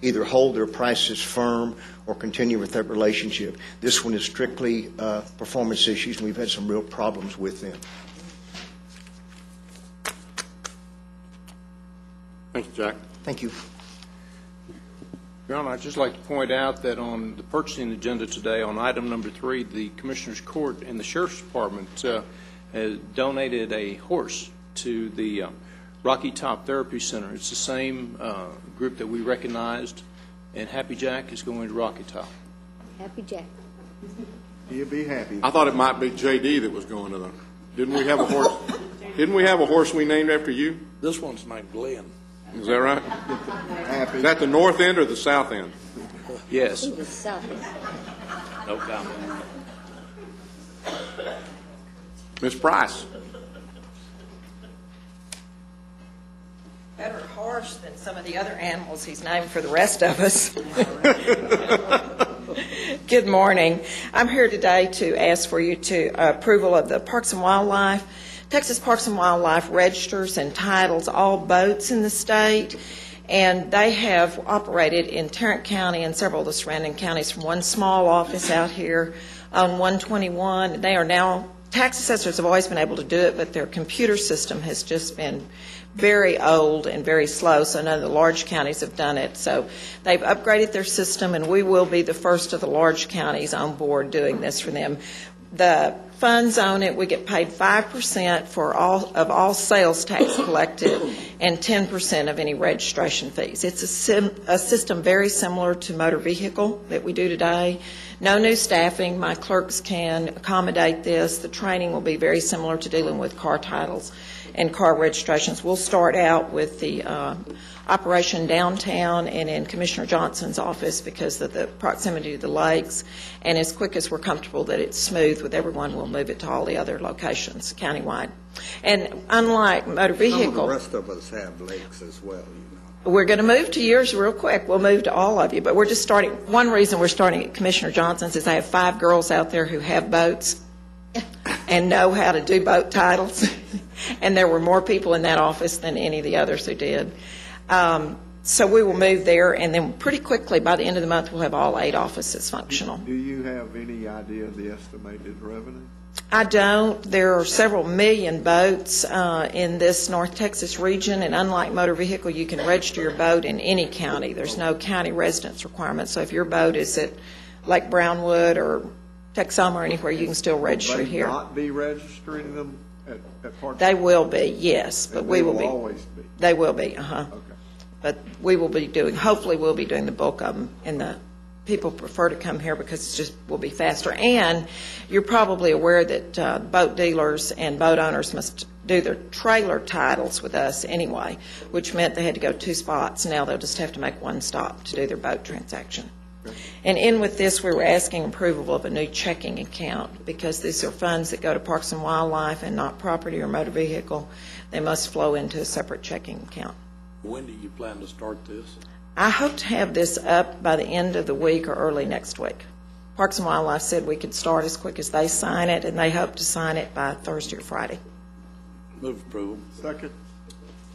either hold their prices firm or continue with that relationship. This one is strictly performance issues, and we've had some real problems with them. Thank you, Jack. Thank you. Your Honor, I'd just like to point out that on the purchasing agenda today, on item number 3, the Commissioner's Court and the Sheriff's Department has donated a horse to the Rocky Top Therapy Center. It's the same group that we recognized, and Happy Jack is going to Rocky Top. Happy Jack. He'll be happy. I thought it might be JD that was going to them. Didn't we have a horse? Didn't we have a horse we named after you? This one's named Glenn. Is that right? Happy. Is that the north end or the south end? Yes. He was south. No comment. Ms. Price. Better horse than some of the other animals he's named for the rest of us. Good morning. I'm here today to ask for you to approval of the Parks and Wildlife. Texas Parks and Wildlife registers and titles all boats in the state, and they have operated in Tarrant County and several of the surrounding counties from one small office out here on 121. They are now, tax assessors have always been able to do it, but their computer system has just been very old and very slow, so none of the large counties have done it. So they've upgraded their system, and we will be the first of the large counties on board doing this for them. The funds on it, we get paid 5% for all sales tax collected and 10% of any registration fees. It's a system very similar to motor vehicle that we do today. No new staffing. My clerks can accommodate this. The training will be very similar to dealing with car titles and car registrations. We'll start out with the operation downtown and in Commissioner Johnson's office because of the proximity to the lakes. And as quick as we're comfortable that it's smooth with everyone, we'll move it to all the other locations countywide. And unlike motor vehicle, some of the rest of us have lakes as well, you know. We're going to move to yours real quick. We'll move to all of you. But we're just starting. One reason we're starting at Commissioner Johnson's is I have 5 girls out there who have boats and know how to do boat titles. And there were more people in that office than any of the others who did. So we will move there, and then pretty quickly, by the end of the month, we'll have all 8 offices functional. Do you have any idea of the estimated revenue? I don't. There are several million boats in this North Texas region, and unlike motor vehicle, you can register your boat in any county. There's no county residence requirement. So if your boat is at Lake Brownwood or Texoma or anywhere, you can still register it here. Will they not be registering them at Park? They will be, yes, but we will be. Always be. They will be, Okay. But we will be doing, hopefully we'll be doing the bulk of them, and the people prefer to come here because it just will be faster. And you're probably aware that boat dealers and boat owners must do their trailer titles with us anyway, which meant they had to go 2 spots. Now they'll just have to make 1 stop to do their boat transaction. Okay. And in with this, we were asking approval of a new checking account because these are funds that go to Parks and Wildlife and not property or motor vehicle. They must flow into a separate checking account. When do you plan to start this? I hope to have this up by the end of the week or early next week. Parks and Wildlife said we could start as quick as they sign it, and they hope to sign it by Thursday or Friday. Move approval. Second.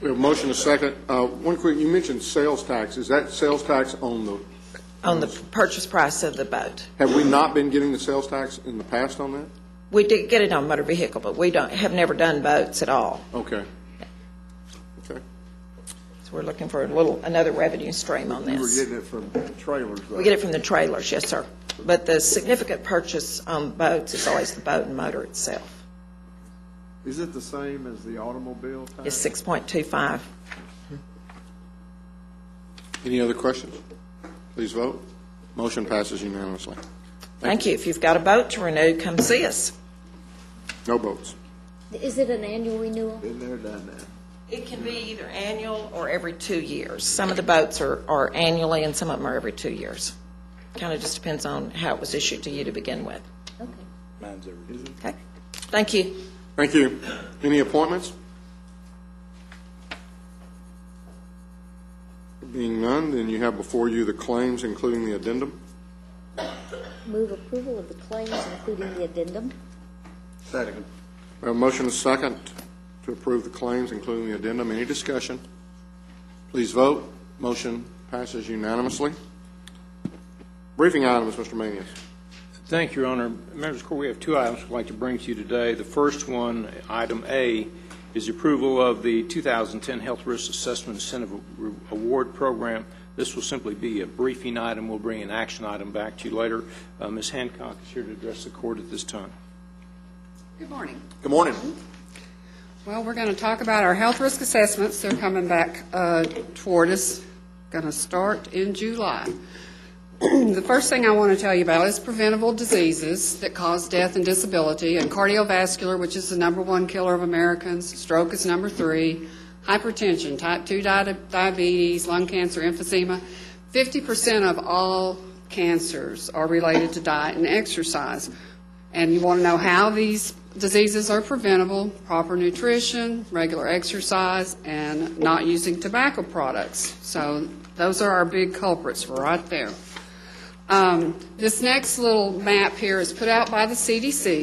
We have a motion and a second. One quick, you mentioned sales tax. Is that sales tax on the purchase price of the boat? Have we not been getting the sales tax in the past on that? We did get it on motor vehicle, but we have never done boats at all. Okay. Okay. So we're looking for another revenue stream on this. You were getting it from trailers, though. We get it from the trailers, yes, sir. But the significant purchase on boats is always the boat and motor itself. Is it the same as the automobile tax? It's 6.25. Any other questions? Please vote. Motion passes unanimously. Thank you. If you've got a boat to renew, come see us. No votes. Is it an annual renewal? Been there, done that. It can be either annual or every 2 years. Some of the boats are annually and some of them are every 2 years. Kind of just depends on how it was issued to you to begin with. Okay. Mine's every year. Okay. Thank you. Thank you. Any appointments? Being none, then you have before you the claims, including the addendum. Move approval of the claims, including the addendum. Second. We have a motion and a second to approve the claims, including the addendum. Any discussion? Please vote. Motion passes unanimously. Briefing items, Mr. Manius. Thank you, Your Honor. Members of the Court, we have 2 items we'd like to bring to you today. The first one, item A, is approval of the 2010 Health Risk Assessment Incentive Award Program. This will simply be a briefing item. We'll bring an action item back to you later. Ms. Hancock is here to address the Court at this time. Good morning. Good morning. Well, we're going to talk about our health risk assessments. They're coming back toward us. Going to start in July. The first thing I want to tell you about is preventable diseases that cause death and disability, and cardiovascular, which is the #1 killer of Americans. Stroke is number 3. Hypertension, type 2 diabetes, lung cancer, emphysema. 50% of all cancers are related to diet and exercise. And you want to know how these diseases are preventable: proper nutrition, regular exercise, and not using tobacco products. So those are our big culprits right there. This next little map here is put out by the CDC.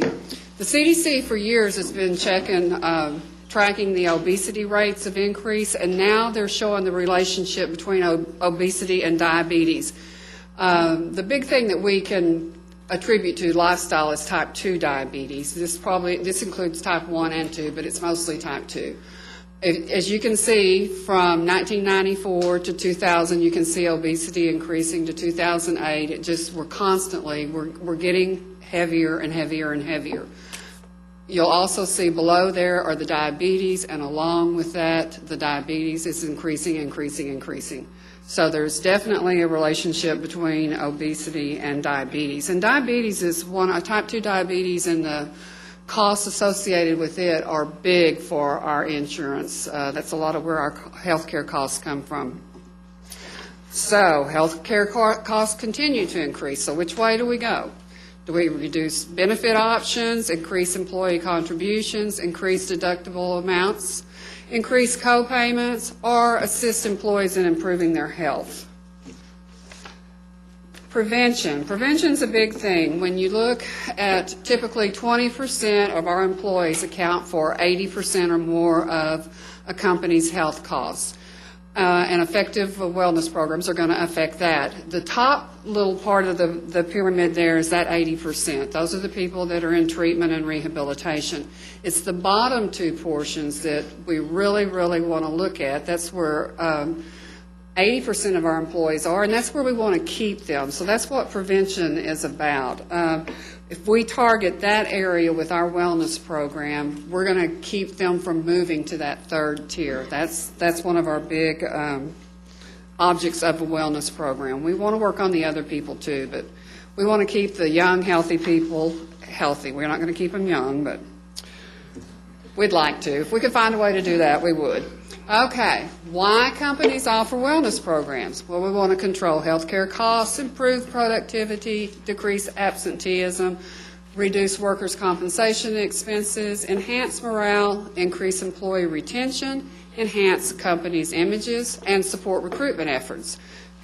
The CDC for years has been tracking the obesity rates of increase, and now they're showing the relationship between obesity and diabetes. The big thing that we can attribute to lifestyle is type 2 diabetes. This includes type 1 and 2, but it's mostly type 2. As you can see, from 1994 to 2000, you can see obesity increasing to 2008. We're getting heavier and heavier and heavier. You'll also see below there are the diabetes, and along with that, the diabetes is increasing. So there's definitely a relationship between obesity and diabetes. And diabetes is type 2 diabetes, and the costs associated with it are big for our insurance. That's a lot of where our health care costs come from. So health care costs continue to increase. So which way do we go? Do we reduce benefit options, increase employee contributions, increase deductible amounts, increase co-payments, or assist employees in improving their health? Prevention. Prevention's a big thing. When you look at typically 20% of our employees account for 80% or more of a company's health costs. And effective wellness programs are going to affect that. The top little part of the pyramid there is that 80%. Those are the people that are in treatment and rehabilitation. It's the bottom 2 portions that we really, really want to look at. That's where 80% of our employees are, and that's where we want to keep them. So that's what prevention is about. If we target that area with our wellness program, we're going to keep them from moving to that 3rd tier. That's one of our big objects of a wellness program. We want to work on the other people too, but we want to keep the young, healthy people healthy. We're not going to keep them young, but we'd like to. If we could find a way to do that, we would. Okay, why companies offer wellness programs? Well, we want to control healthcare costs, improve productivity, decrease absenteeism, reduce workers' compensation expenses, enhance morale, increase employee retention, enhance companies' images, and support recruitment efforts.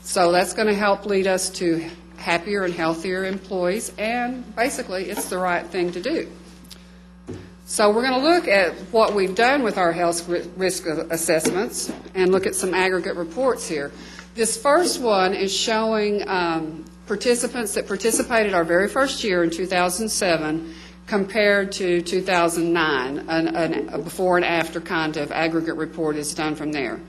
So that's going to help lead us to happier and healthier employees, and basically it's the right thing to do. So we're going to look at what we've done with our health risk assessments and look at some aggregate reports here. This first one is showing participants that participated our very first year in 2007 compared to 2009. A before and after kind of aggregate report is done from there.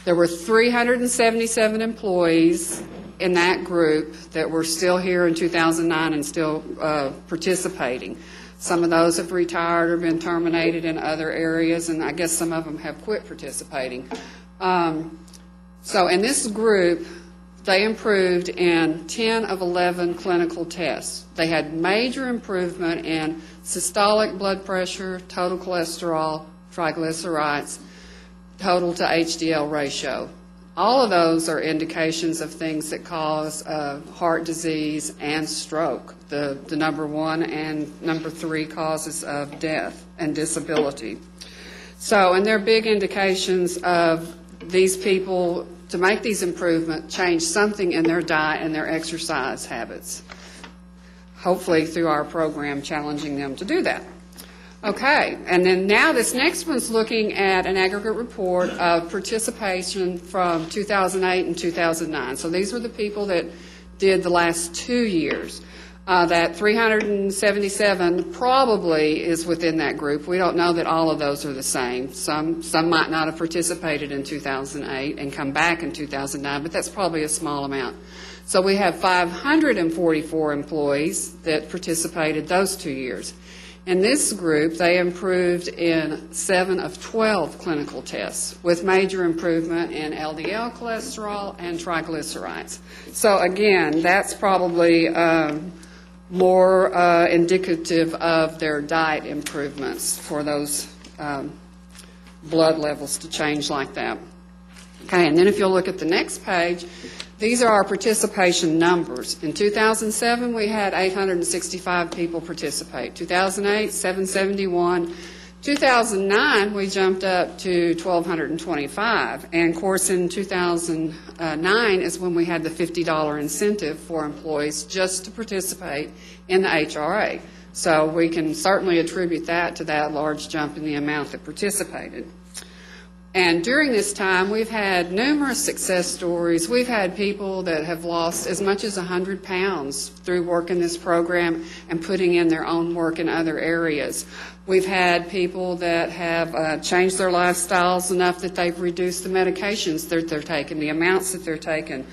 There were 377 employees in that group that were still here in 2009 and still participating. Some of those have retired or been terminated in other areas, and I guess some of them have quit participating. So in this group, they improved in 10 of 11 clinical tests. They had major improvement in systolic blood pressure, total cholesterol, triglycerides, total to HDL ratio. All of those are indications of things that cause heart disease and stroke, the number 1 and number 3 causes of death and disability. So, and they're big indications of these people, to make these improvements, change something in their diet and their exercise habits, hopefully through our program challenging them to do that. Okay, and then now this next one's looking at an aggregate report of participation from 2008 and 2009. So these were the people that did the last 2 years. That 377 probably is within that group. We don't know that all of those are the same. Some might not have participated in 2008 and come back in 2009, but that's probably a small amount. So we have 544 employees that participated those 2 years. In this group, they improved in 7 of 12 clinical tests with major improvement in LDL cholesterol and triglycerides. So again, that's probably more indicative of their diet improvements for those blood levels to change like that. Okay, and then if you'll look at the next page, these are our participation numbers. In 2007, we had 865 people participate. 2008, 771. 2009, we jumped up to 1,225. And, of course, in 2009 is when we had the $50 incentive for employees just to participate in the HRA. So we can certainly attribute that to that large jump in the amount that participated. And during this time, we've had numerous success stories. We've had people that have lost as much as 100 pounds through work in this program and putting in their own work in other areas. We've had people that have changed their lifestyles enough that they've reduced the medications that they're taking, the amounts that they're taking.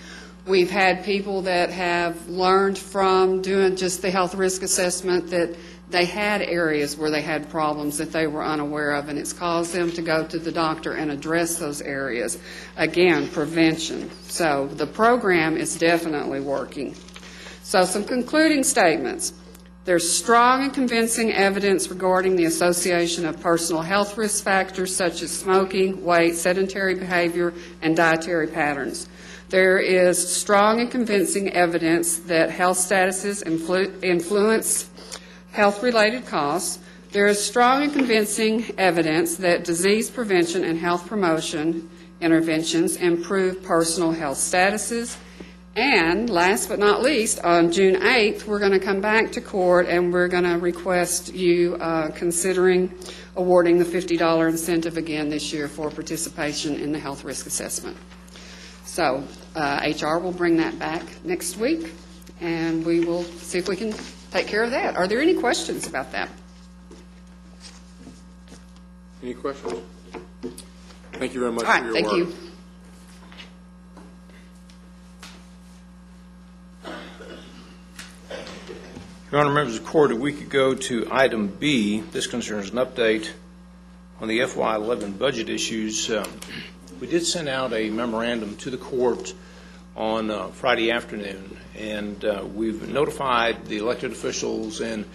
We've had people that have learned from doing just the health risk assessment that they had areas where they had problems that they were unaware of, and it's caused them to go to the doctor and address those areas. Again, prevention. So the program is definitely working. So some concluding statements. There's strong and convincing evidence regarding the association of personal health risk factors such as smoking, weight, sedentary behavior, and dietary patterns. There is strong and convincing evidence that health statuses influence health-related costs. There is strong and convincing evidence that disease prevention and health promotion interventions improve personal health statuses. And last but not least, on June 8th, we're going to come back to court and we're going to request you considering awarding the $50 incentive again this year for participation in the health risk assessment. So HR will bring that back next week, and we will see if we can take care of that. Are there any questions about that? Any questions? Thank you very much All right, for your thank work. you. Your Honor, members of the court, a week ago to item B, this concerns an update on the FY11 budget issues. We did send out a memorandum to the court on Friday afternoon, and we've notified the elected officials and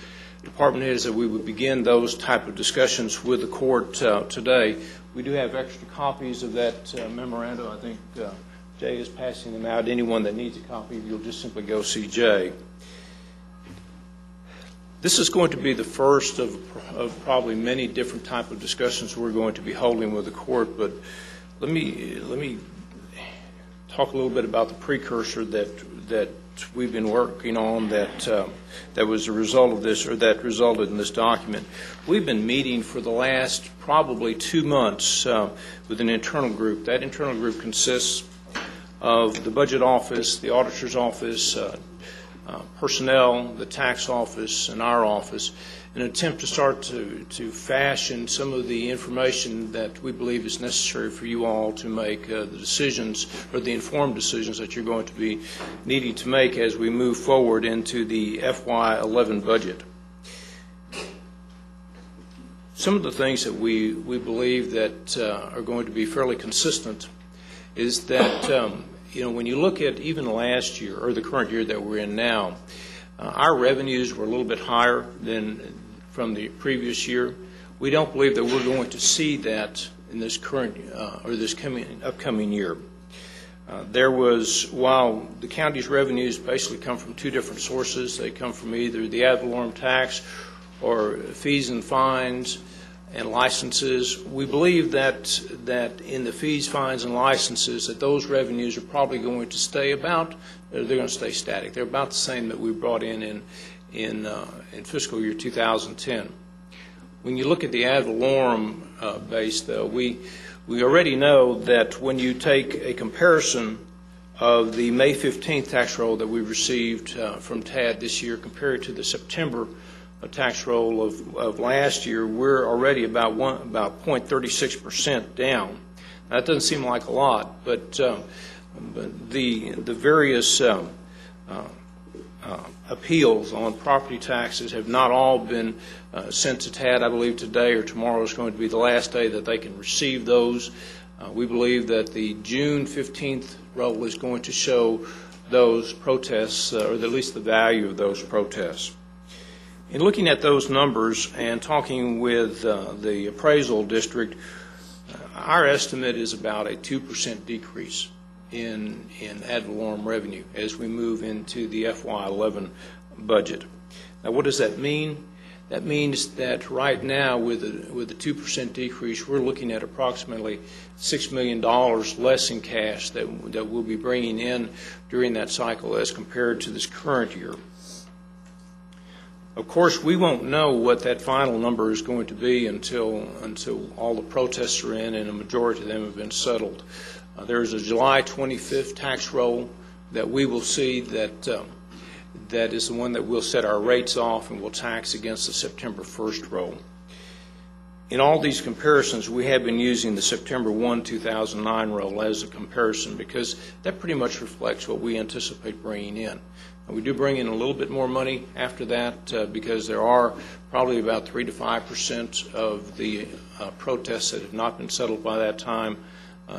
department heads that we would begin those type of discussions with the court today. We do have extra copies of that memorandum. I think Jay is passing them out. Anyone that needs a copy, you'll just simply go see Jay. This is going to be the first of probably many different type of discussions we're going to be holding with the court, but let me talk a little bit about the precursor that we've been working on that was a result of this, or that resulted in this document. We've been meeting for the last probably 2 months with an internal group. That internal group consists of the budget office, the auditor's office, personnel, the tax office, and our office, in an attempt to start to fashion some of the information that we believe is necessary for you all to make the decisions, or the informed decisions that you're going to be needing to make as we move forward into the FY11 budget. Some of the things that we believe that are going to be fairly consistent is that when you look at even last year, or the current year that we're in now, our revenues were a little bit higher than from the previous year. We don't believe that we're going to see that in this current or this upcoming year. While the county's revenues basically come from 2 different sources, they come from either the ad valorem tax or fees and fines and licenses. We believe that in the fees, fines, and licenses, that those revenues are probably going to stay they're going to stay static. They're about the same that we brought in fiscal year 2010. When you look at the ad valorem base, though, we already know that when you take a comparison of the May 15th tax roll that we received from TAD this year compared to the September tax roll of last year, we're already about 0.36% down. That doesn't seem like a lot, but the various appeals on property taxes have not all been sent to TAD. I believe today or tomorrow is going to be the last day that they can receive those. We believe that the June 15th roll is going to show those protests, or at least the value of those protests. In looking at those numbers and talking with the appraisal district, our estimate is about a 2% decrease in ad valorem revenue as we move into the FY11 budget. Now, what does that mean? That means that right now, with a 2% decrease, we're looking at approximately $6 million less in cash that we'll be bringing in during that cycle as compared to this current year. Of course, we won't know what that final number is going to be until all the protests are in and a majority of them have been settled. There is a July 25th tax roll that we will see that is the one that we'll set our rates off and we'll tax against the September 1st roll. In all these comparisons, we have been using the September 1, 2009 roll as a comparison because that pretty much reflects what we anticipate bringing in. We do bring in a little bit more money after that because there are probably about 3 to 5% of the protests that have not been settled by that time.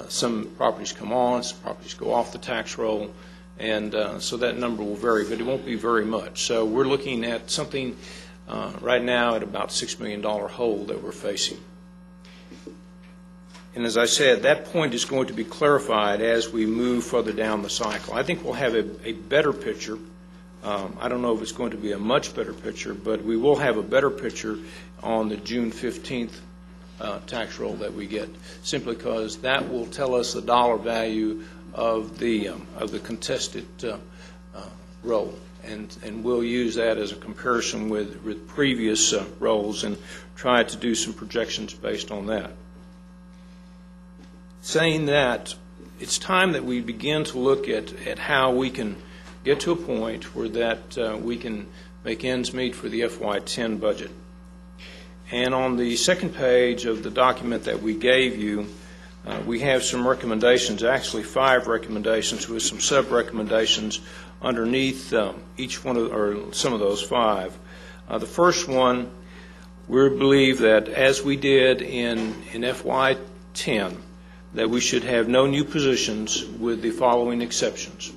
Some properties come on, some properties go off the tax roll, and so that number will vary, but it won't be very much. So we're looking at something right now at about $6 million hole that we're facing. And as I said, that point is going to be clarified as we move further down the cycle. I think we'll have a better picture. I don't know if it's going to be a much better picture, but we will have a better picture on the June 15th tax roll that we get, simply because that will tell us the dollar value of the contested roll, and we'll use that as a comparison with previous rolls and try to do some projections based on that. Saying that, it's time that we begin to look at how we can get to a point where that we can make ends meet for the FY10 budget. And on the second page of the document that we gave you, we have some recommendations, actually 5 recommendations with some sub-recommendations underneath each one of, or some of those 5. The first one, we believe that as we did in FY10, that we should have no new positions with the following exceptions.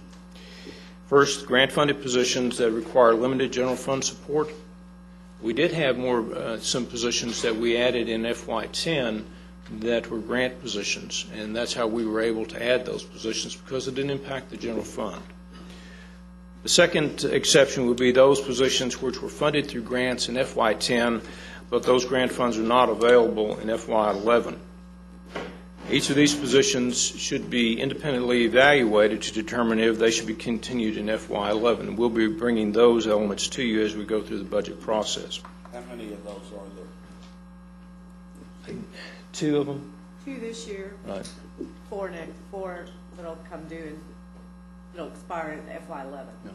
First, grant-funded positions that require limited general fund support. We did have some positions that we added in FY10 that were grant positions, and that's how we were able to add those positions because it didn't impact the general fund. The second exception would be those positions which were funded through grants in FY10, but those grant funds are not available in FY11. Each of these positions should be independently evaluated to determine if they should be continued in FY11. We'll be bringing those elements to you as we go through the budget process. How many of those are there? 2 of them. 2 this year. Right. 4 that'll come due and it'll expire in FY11. Yeah.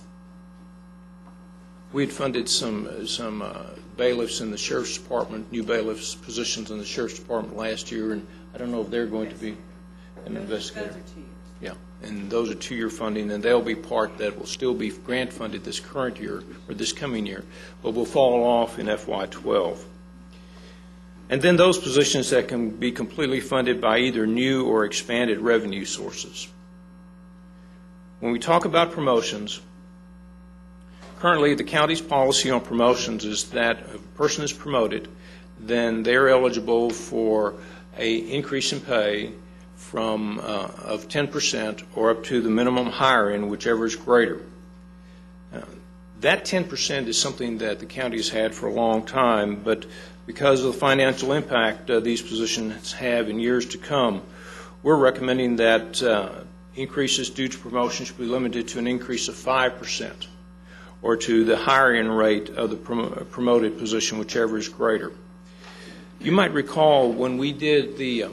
We had funded some bailiffs in the Sheriff's Department, new bailiffs positions in the Sheriff's Department last year, and I don't know if they're going to be an investigator. Those are 2 years. Yeah, and those are 2-year funding, and they'll be part that will still be grant funded this current year or this coming year, but will fall off in FY12. And then those positions that can be completely funded by either new or expanded revenue sources. When we talk about promotions, currently the county's policy on promotions is that if a person is promoted, then they're eligible for an increase in pay from of 10% or up to the minimum hiring, whichever is greater. That 10% is something that the county has had for a long time, but because of the financial impact these positions have in years to come, we're recommending that increases due to promotion should be limited to an increase of 5% or to the hiring rate of the promoted position, whichever is greater. You might recall when we did the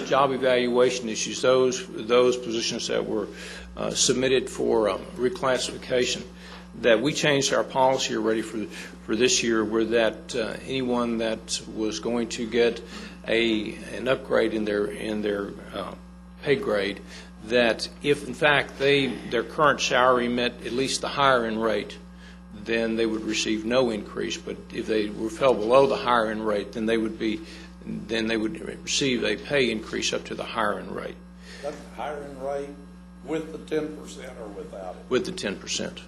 job evaluation issues, those positions that were submitted for reclassification, that we changed our policy already for this year, where that anyone that was going to get an upgrade in their pay grade, that if in fact their current salary met at least the hiring rate, then they would receive no increase. But if they fell below the hiring rate, then they would receive a pay increase up to the hiring rate. That's the hiring rate with the 10% or without it? With the 10%.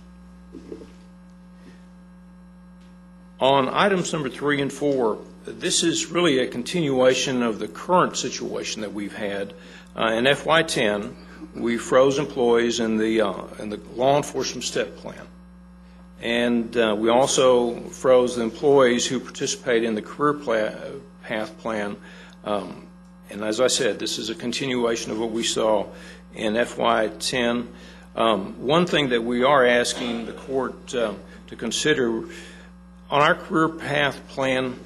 On items number 3 and 4, this is really a continuation of the current situation that we've had. In FY10, we froze employees in the law enforcement step plan. And we also froze the employees who participate in the career path plan. And as I said, this is a continuation of what we saw in FY10. One thing that we are asking the court to consider on our career path plan,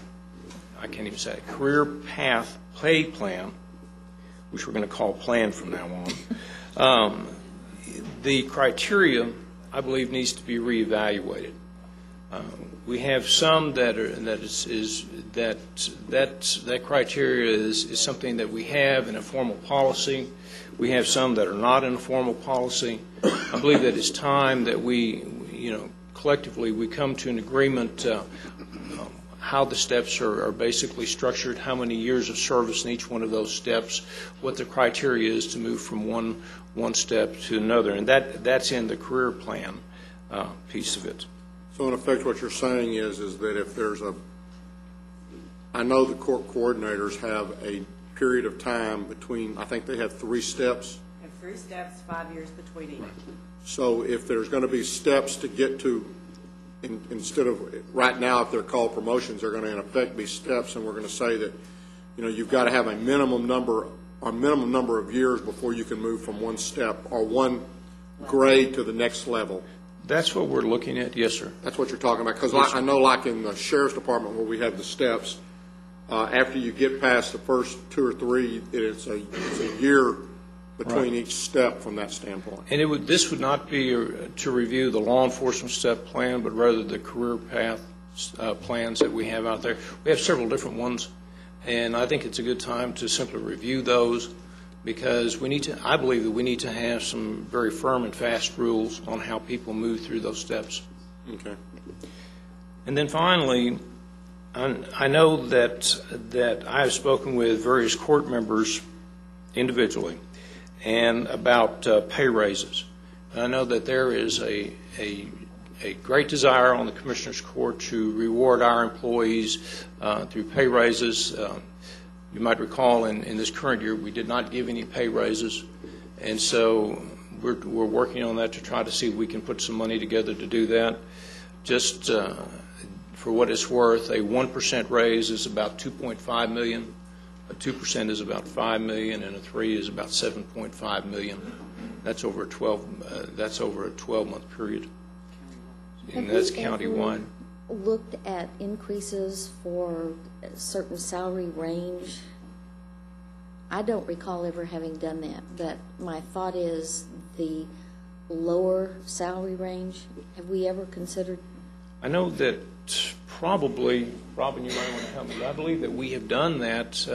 I can't even say it, career path pay plan, which we're going to call plan from now on, the criteria, I believe, needs to be reevaluated. We have some that criteria is something that we have in a formal policy. We have some that are not in a formal policy. I believe that it's time that we, collectively we come to an agreement how the steps are basically structured, how many years of service in each one of those steps, what the criteria is to move from one step to another, and that's in the career plan piece of it. So in effect what you're saying is that if there's I know the court coordinators have a period of time between, I think they have 3 steps. And 3 steps, 5 years between each. So if there's going to be steps to get to, instead of right now, if they're called promotions, they're going to in effect be steps, and we're going to say that, you've got to have a minimum number of years before you can move from one step or one grade to the next level. That's what we're looking at, yes, sir. That's what you're talking about, because I know like in the Sheriff's Department where we have the steps, after you get past the first 2 or 3, it's a year between each step from that standpoint. And this would not be to review the law enforcement step plan, but rather the career path plans that we have out there. We have several different ones, and I think it's a good time to simply review those, because I believe that we need to have some very firm and fast rules on how people move through those steps. Okay. And then finally, I know that I have spoken with various court members individually and about pay raises. And I know that there is a great desire on the Commissioner's Court to reward our employees through pay raises. You might recall in this current year we did not give any pay raises, and so we're working on that to try to see if we can put some money together to do that. Just for what it's worth, a 1% raise is about $2.5 million A 2% is about $5 million, and a 3 is about $7.5 million. That's over a 12-month period, and that's countywide. Looked at increases for a certain salary range? I don't recall ever having done that, but my thought is the lower salary range. Have we ever considered? I know that probably, Robin, you might want to help me. I believe that we have done that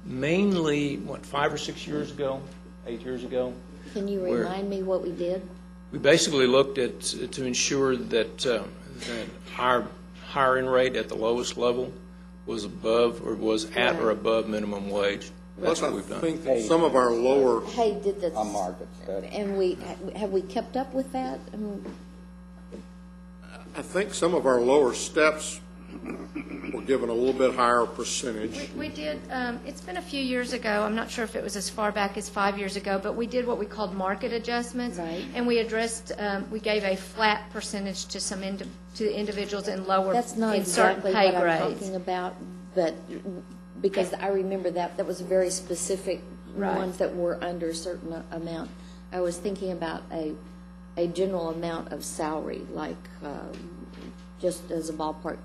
mainly, 5 or 6 years ago, 8 years ago. Can you remind me what we did? We basically looked at to ensure that our hiring rate at the lowest level was above or was at or above minimum wage. That's what we've done. I think that some of our lower... Hay did this. A market study. And have we kept up with that? I think some of our lower steps were given a little bit higher percentage. We did, it's been a few years ago, I'm not sure if it was as far back as 5 years ago, but we did what we called market adjustments. Right. And we addressed, we gave a flat percentage to some to individuals in lower, That's not in certain exactly pay what grades. I'm talking about, but because I remember that was very specific Right. ones that were under a certain amount. I was thinking about a general amount of salary, like just as a ballpark,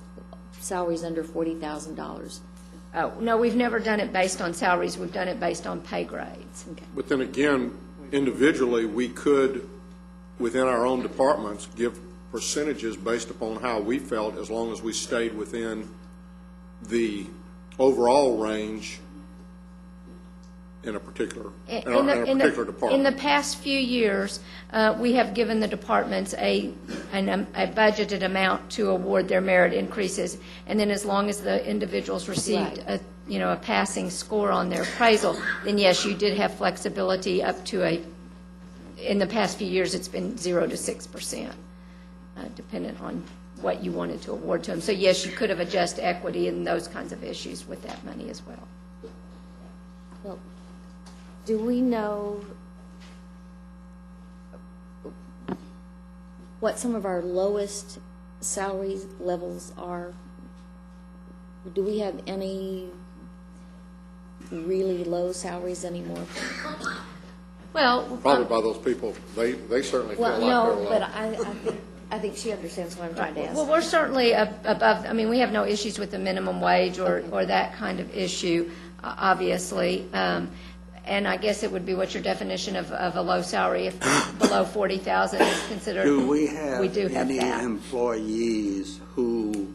salaries under $40,000. Oh, no, we've never done it based on salaries, we've done it based on pay grades. Okay. But then again, individually, we could, within our own departments, give percentages based upon how we felt, as long as we stayed within the overall range in a particular department. In the past few years, we have given the departments a budgeted amount to award their merit increases, and then as long as the individuals received Right. a passing score on their appraisal, then yes, you did have flexibility up to in the past few years, it's been 0 to 6%, dependent on what you wanted to award to them. So yes, you could have adjusted equity and those kinds of issues with that money as well. Well, do we know what some of our lowest salary levels are? Do we have any really low salaries anymore? Well, Probably by those people, they certainly feel well, like no, they're but low. I think she understands what I'm trying to ask. well, we're certainly above, I mean, we have no issues with the minimum wage or that kind of issue, obviously. And I guess it would be what's your definition of a low salary if below 40,000 is considered. Do we have any employees who,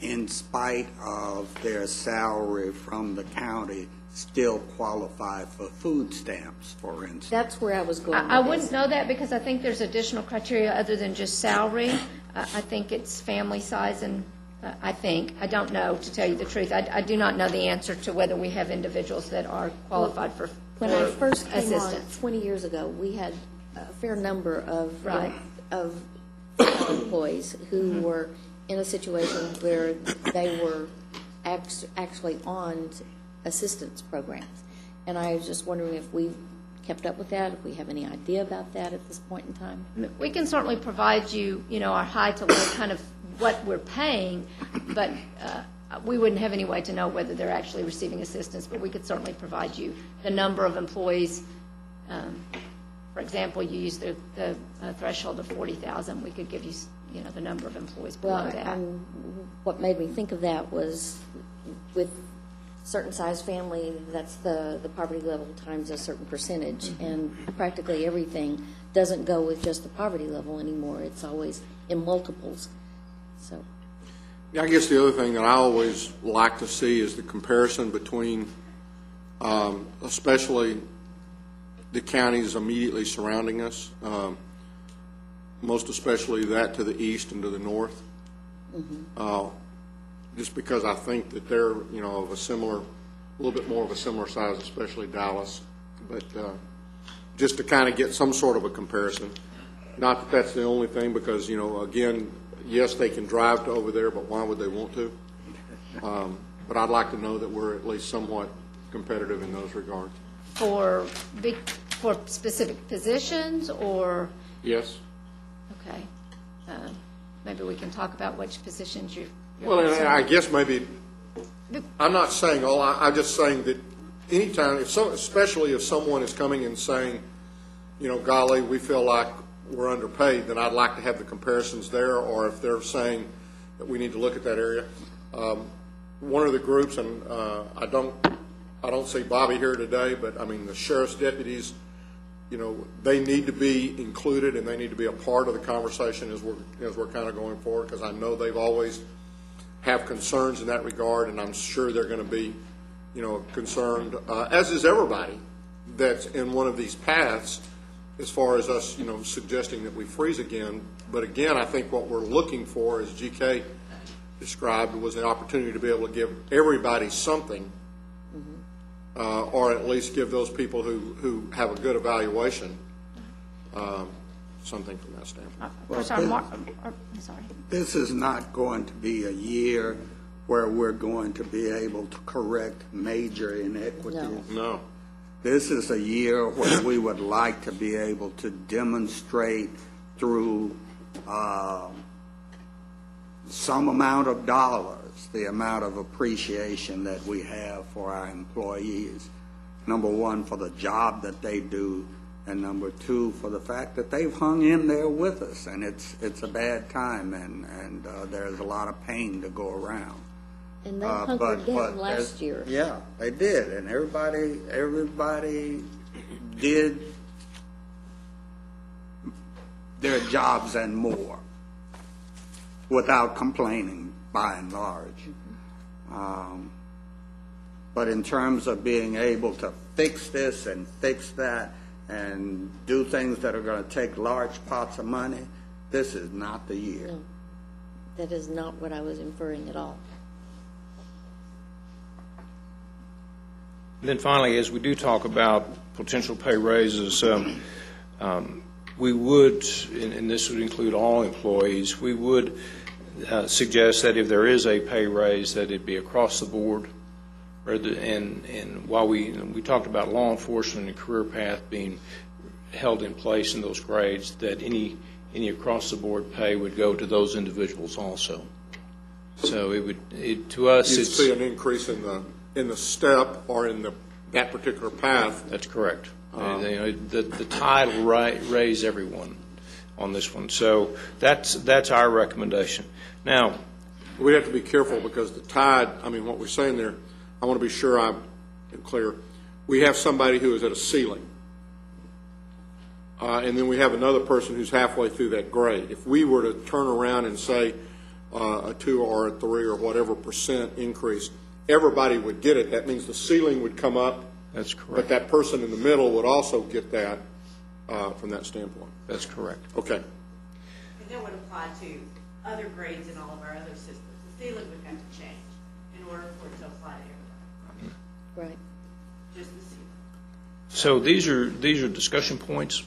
in spite of their salary from the county, still qualify for food stamps, for instance? That's where I was going. I wouldn't know that because I think there's additional criteria other than just salary. I think it's family size and I don't know, to tell you the truth. I do not know the answer to whether we have individuals that are qualified for When I first came assistance. on 20 years ago, we had a fair number of Right. of employees who were in a situation where they were actually on assistance programs. And I was just wondering if we've kept up with that, if we have any idea about that at this point in time. We can certainly provide you, our high to low kind of what we're paying, but we wouldn't have any way to know whether they're actually receiving assistance, but we could certainly provide you the number of employees. For example, you use the threshold of 40,000, we could give you, the number of employees below that. What made me think of that was with certain size family, that's the poverty level times a certain percentage, and practically everything doesn't go with just the poverty level anymore. It's always in multiples. So, Yeah, I guess the other thing that I always like to see is the comparison between, especially the counties immediately surrounding us, most especially that to the east and to the north. Just because I think that they're, of a little bit more of a similar size, especially Dallas. But just to kind of get some sort of a comparison. Not that that's the only thing, because, again, yes, they can drive to over there, but why would they want to? But I'd like to know that we're at least somewhat competitive in those regards. For specific positions, or? Yes. Okay. Maybe we can talk about which positions you're Well, and I guess maybe I'm not saying all, I'm just saying that anytime, especially if someone is coming and saying, you know, golly, we feel like we're underpaid, then I'd like to have the comparisons there, or if they're saying that we need to look at that area. One of the groups, and I don't see Bobby here today, but I mean the sheriff's deputies, you know, they need to be included and they need to be a part of the conversation as we're kind of going forward, because I know they've always have concerns in that regard, and I'm sure they're going to be, you know, concerned, as is everybody that's in one of these paths, as far as us, you know, suggesting that we freeze again. But again, I think what we're looking for, as GK described, was the opportunity to be able to give everybody something, or at least give those people who have a good evaluation something from that standpoint. This is not going to be a year where we're going to be able to correct major inequities. No. This is a year where we would like to be able to demonstrate through some amount of dollars the amount of appreciation that we have for our employees. Number one, for the job that they do, and number two, for the fact that they've hung in there with us, and it's a bad time, and there's a lot of pain to go around. And they hunkered down last year. Yeah, they did, and everybody did their jobs and more without complaining, by and large. But in terms of being able to fix this and fix that and do things that are going to take large pots of money, this is not the year. No, that is not what I was inferring at all. And then finally, as we do talk about potential pay raises, we would, and this would include all employees, we would suggest that if there is a pay raise, that it be across the board. And while we talked about law enforcement and career path being held in place in those grades, that any across the board pay would go to those individuals also. So to us, you'd see an increase in the step or in that particular path. That's correct. The tide will raise everyone on this one. So that's our recommendation. Now, we have to be careful because the tide, I mean, what we're saying there, I want to be sure I'm clear. We have somebody who is at a ceiling, and then we have another person who's halfway through that grade. If we were to turn around and say a 2 or a 3 or whatever % increase, everybody would get it. That means the ceiling would come up. That's correct. But that person in the middle would also get that from that standpoint. That's correct. Okay. And that would apply to other grades in all of our other systems. The ceiling would have to change in order for it to apply to everybody. Right. Just the ceiling. So these are discussion points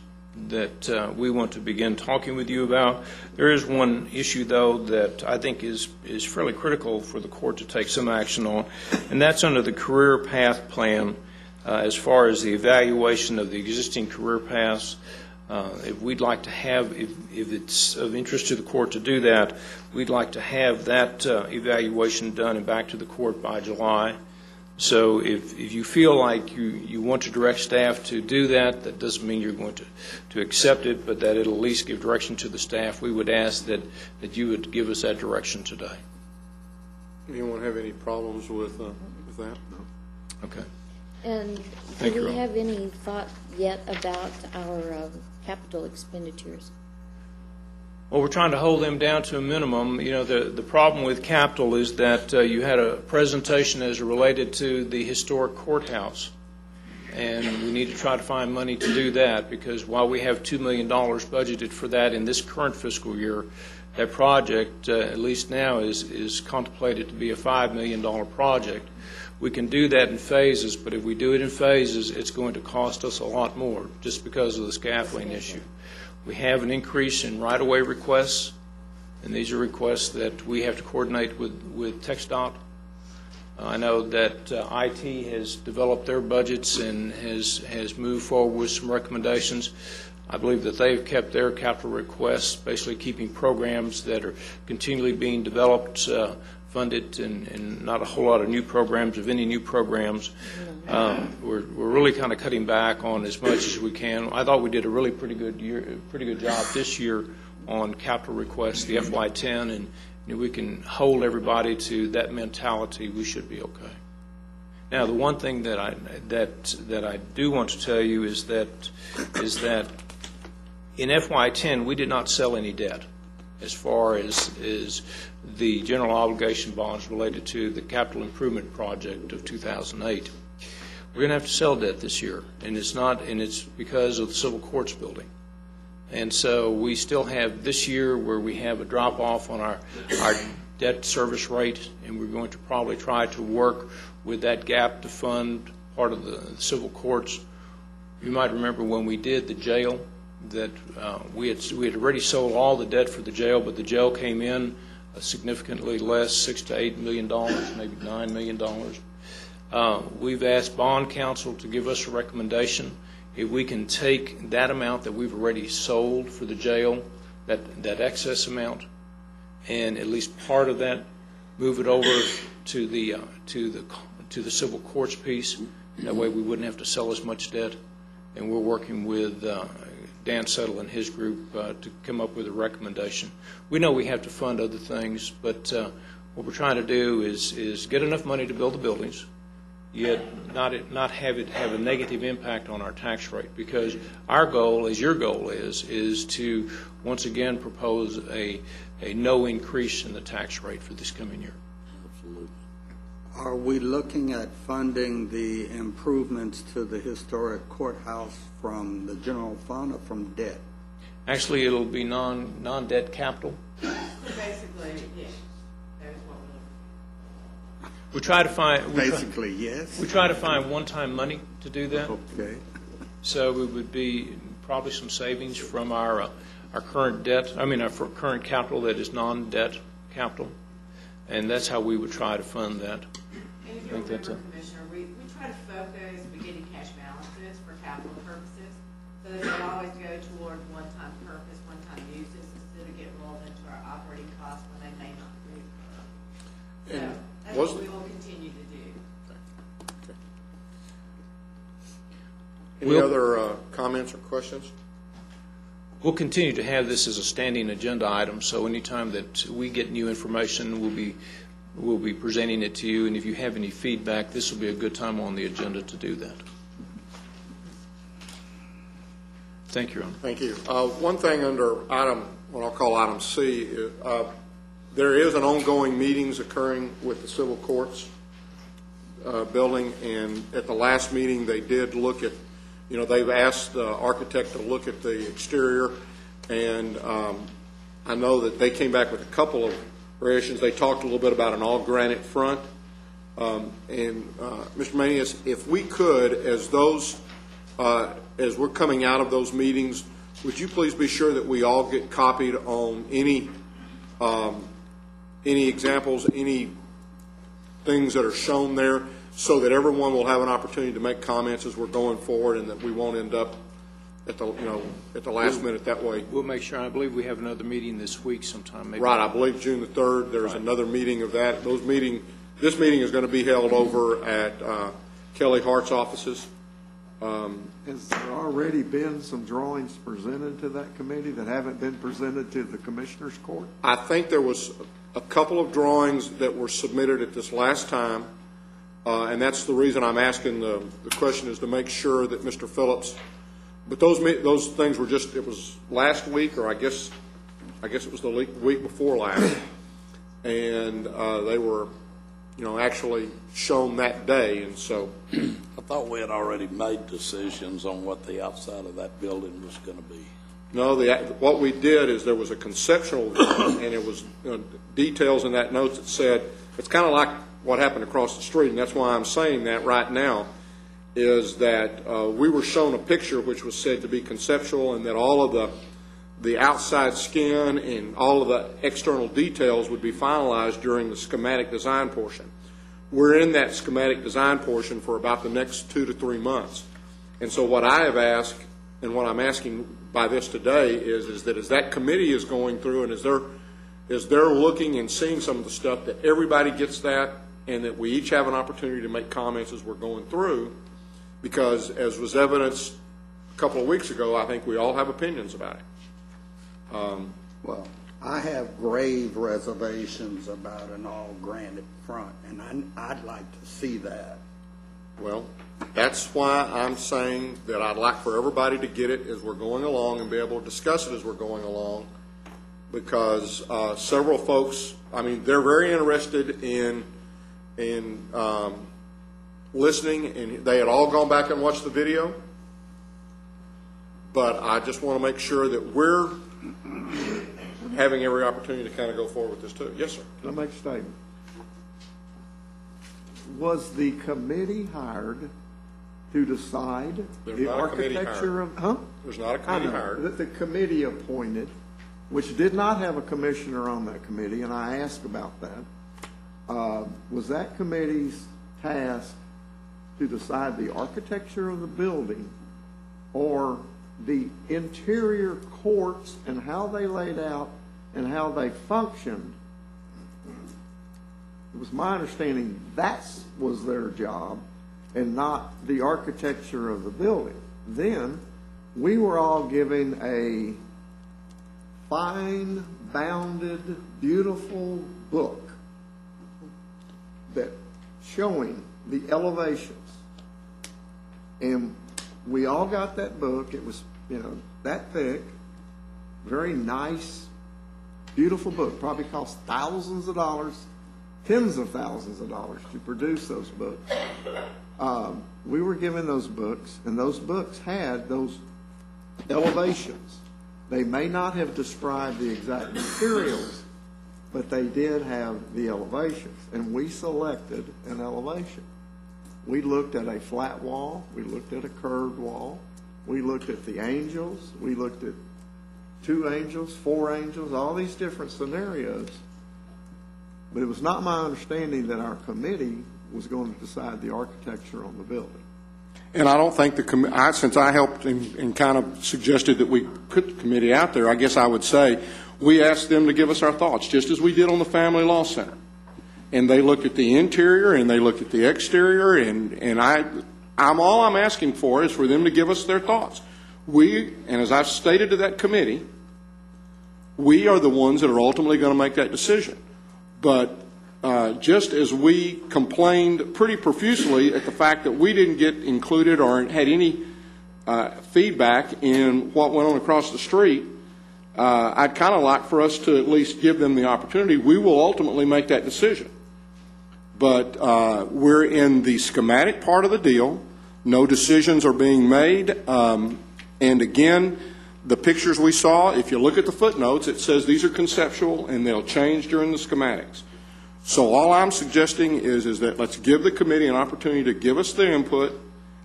that we want to begin talking with you about. There is one issue, though, that I think is fairly critical for the court to take some action on, and that's under the career path plan. As far as the evaluation of the existing career paths, if we'd like to have, if it's of interest to the court to do that, we'd like to have that evaluation done and back to the court by July. So if you feel like you want to direct staff to do that, that doesn't mean you're going to accept it, but that it'll at least give direction to the staff. We would ask that you would give us that direction today. Anyone have any problems with that? No. Okay. And do we have any thought yet about our capital expenditures? Well, we're trying to hold them down to a minimum. You know, the problem with capital is that you had a presentation as related to the historic courthouse, and we need to try to find money to do that, because while we have $2 million budgeted for that in this current fiscal year, that project, at least now, is contemplated to be a $5 million project. We can do that in phases, but if we do it in phases, it's going to cost us a lot more just because of the scaffolding issue. We have an increase in right-of-way requests, and these are requests that we have to coordinate with TxDOT. I know that IT has developed their budgets and has moved forward with some recommendations. I believe that they've kept their capital requests, basically keeping programs that are continually being developed, funded, and not a whole lot of new programs, if any new programs. We're really kind of cutting back on as much as we can. I thought we did a really pretty good job this year on capital requests, the FY10, and if we can hold everybody to that mentality, we should be okay. Now, the one thing that I do want to tell you is that in FY10 we did not sell any debt as far as the general obligation bonds related to the capital improvement project of 2008. We're going to have to sell debt this year, and it's because of the civil courts building. And so we still have this year where we have a drop off on our debt service rate, and we're going to probably try to work with that gap to fund part of the civil courts. You might remember when we did the jail that we had already sold all the debt for the jail, but the jail came in significantly less, $6 to $8 million, maybe $9 million. We've asked bond counsel to give us a recommendation. If we can take that amount that we've already sold for the jail, that excess amount, and at least part of that, move it over to the civil courts piece. That way we wouldn't have to sell as much debt. And we're working with Dan Settle and his group to come up with a recommendation. We know we have to fund other things, but what we're trying to do is get enough money to build the buildings, yet not have it have a negative impact on our tax rate, because our goal, as your goal is to once again propose a no increase in the tax rate for this coming year. Absolutely. Are we looking at funding the improvements to the historic courthouse from the general fund or from debt? Actually, it'll be non-debt capital. So basically, yes, that is what we're looking We try to find basically yes. We try to find one-time money to do that. Okay. So it would be probably some savings from our current debt. I mean, our current capital that is non-debt capital, and that's how we would try to fund that. And if you remember, Commissioner, we try to focus beginning cash balances for capital purposes, so that they always go toward one-time purpose, one-time uses, instead of get rolled into our operating costs when they may not be. So that's what we will continue to do. Any other comments or questions? We'll continue to have this as a standing agenda item, so anytime that we get new information, we'll be presenting it to you, and if you have any feedback, this will be a good time on the agenda to do that. Thank you, Your Honor. Thank you. One thing under what I'll call item C, there is an ongoing meetings occurring with the civil courts building, and at the last meeting they did look at, they've asked the architect to look at the exterior, and I know that they came back with a couple of variations. They talked a little bit about an all-granite front. Mr. Manius, if we could, as we're coming out of those meetings, would you please be sure that we all get copied on any examples, any things that are shown there, so that everyone will have an opportunity to make comments as we're going forward, and that we won't end up at the last minute that way. We'll make sure. I believe we have another meeting this week sometime. Maybe. Right, I believe June the 3rd. There's another meeting of that. This meeting is going to be held over at Kelly Hart's offices. Has there already been some drawings presented to that committee that haven't been presented to the Commissioners Court? I think there was a couple of drawings that were submitted at this last time, and that's the reason I'm asking the question, is to make sure that Mr. Phillips. But those things were it was last week, or I guess it was the week before last, and they were, actually shown that day, and so. I thought we had already made decisions on what the outside of that building was going to be. No, what we did is there was a conceptual drawing, and it was details in that note that said, it's kind of like what happened across the street, and that's why I'm saying that right now, is that we were shown a picture which was said to be conceptual, and that all of the outside skin and all of the external details would be finalized during the schematic design portion. We're in that schematic design portion for about the next 2 to 3 months. And so what I have asked, and what I'm asking by this today is that as that committee is going through and as they're looking and seeing some of the stuff, that everybody gets that and that we each have an opportunity to make comments as we're going through, because as was evidenced a couple of weeks ago, I think we all have opinions about it. Well, I have grave reservations about an all-granite front, and I'd like to see that. Well, that's why I'm saying that I'd like for everybody to get it as we're going along and be able to discuss it as we're going along, because several folks, I mean, they're very interested in listening, and they had all gone back and watched the video, but I just want to make sure that we're having every opportunity to kind of go forward with this too. Yes, sir. Can I make a statement? Was the committee hired to decide the architecture of? Huh? There's not a committee hired. That the committee appointed, which did not have a commissioner on that committee, and I asked about that. Was that committee's task to decide the architecture of the building or the interior courts and how they laid out and how they functioned? It was my understanding that was their job and not the architecture of the building. Then we were all given a fine-bounded, beautiful book that showing the elevations. And we all got that book. It was, that thick, very nice, beautiful book. Probably cost thousands of dollars, tens of thousands of dollars to produce those books. We were given those books, and those books had those elevations. They may not have described the exact materials, but they did have the elevations, and we selected an elevation. We looked at a flat wall. We looked at a curved wall. We looked at the angels. We looked at 2 angels, 4 angels, all these different scenarios. But it was not my understanding that our committee was going to decide the architecture on the building. And I don't think since I helped and kind of suggested that we put the committee out there, I guess I would say we asked them to give us our thoughts, just as we did on the Family Law Center. And they looked at the interior and they looked at the exterior, and all I'm asking for is for them to give us their thoughts. And as I've stated to that committee, we are the ones that are ultimately going to make that decision. But just as we complained pretty profusely at the fact that we didn't get included or had any feedback in what went on across the street, I'd kind of like for us to at least give them the opportunity. We will ultimately make that decision. But we're in the schematic part of the deal. No decisions are being made. And again, the pictures we saw, if you look at the footnotes, it says these are conceptual and they'll change during the schematics. So all I'm suggesting is that let's give the committee an opportunity to give us their input,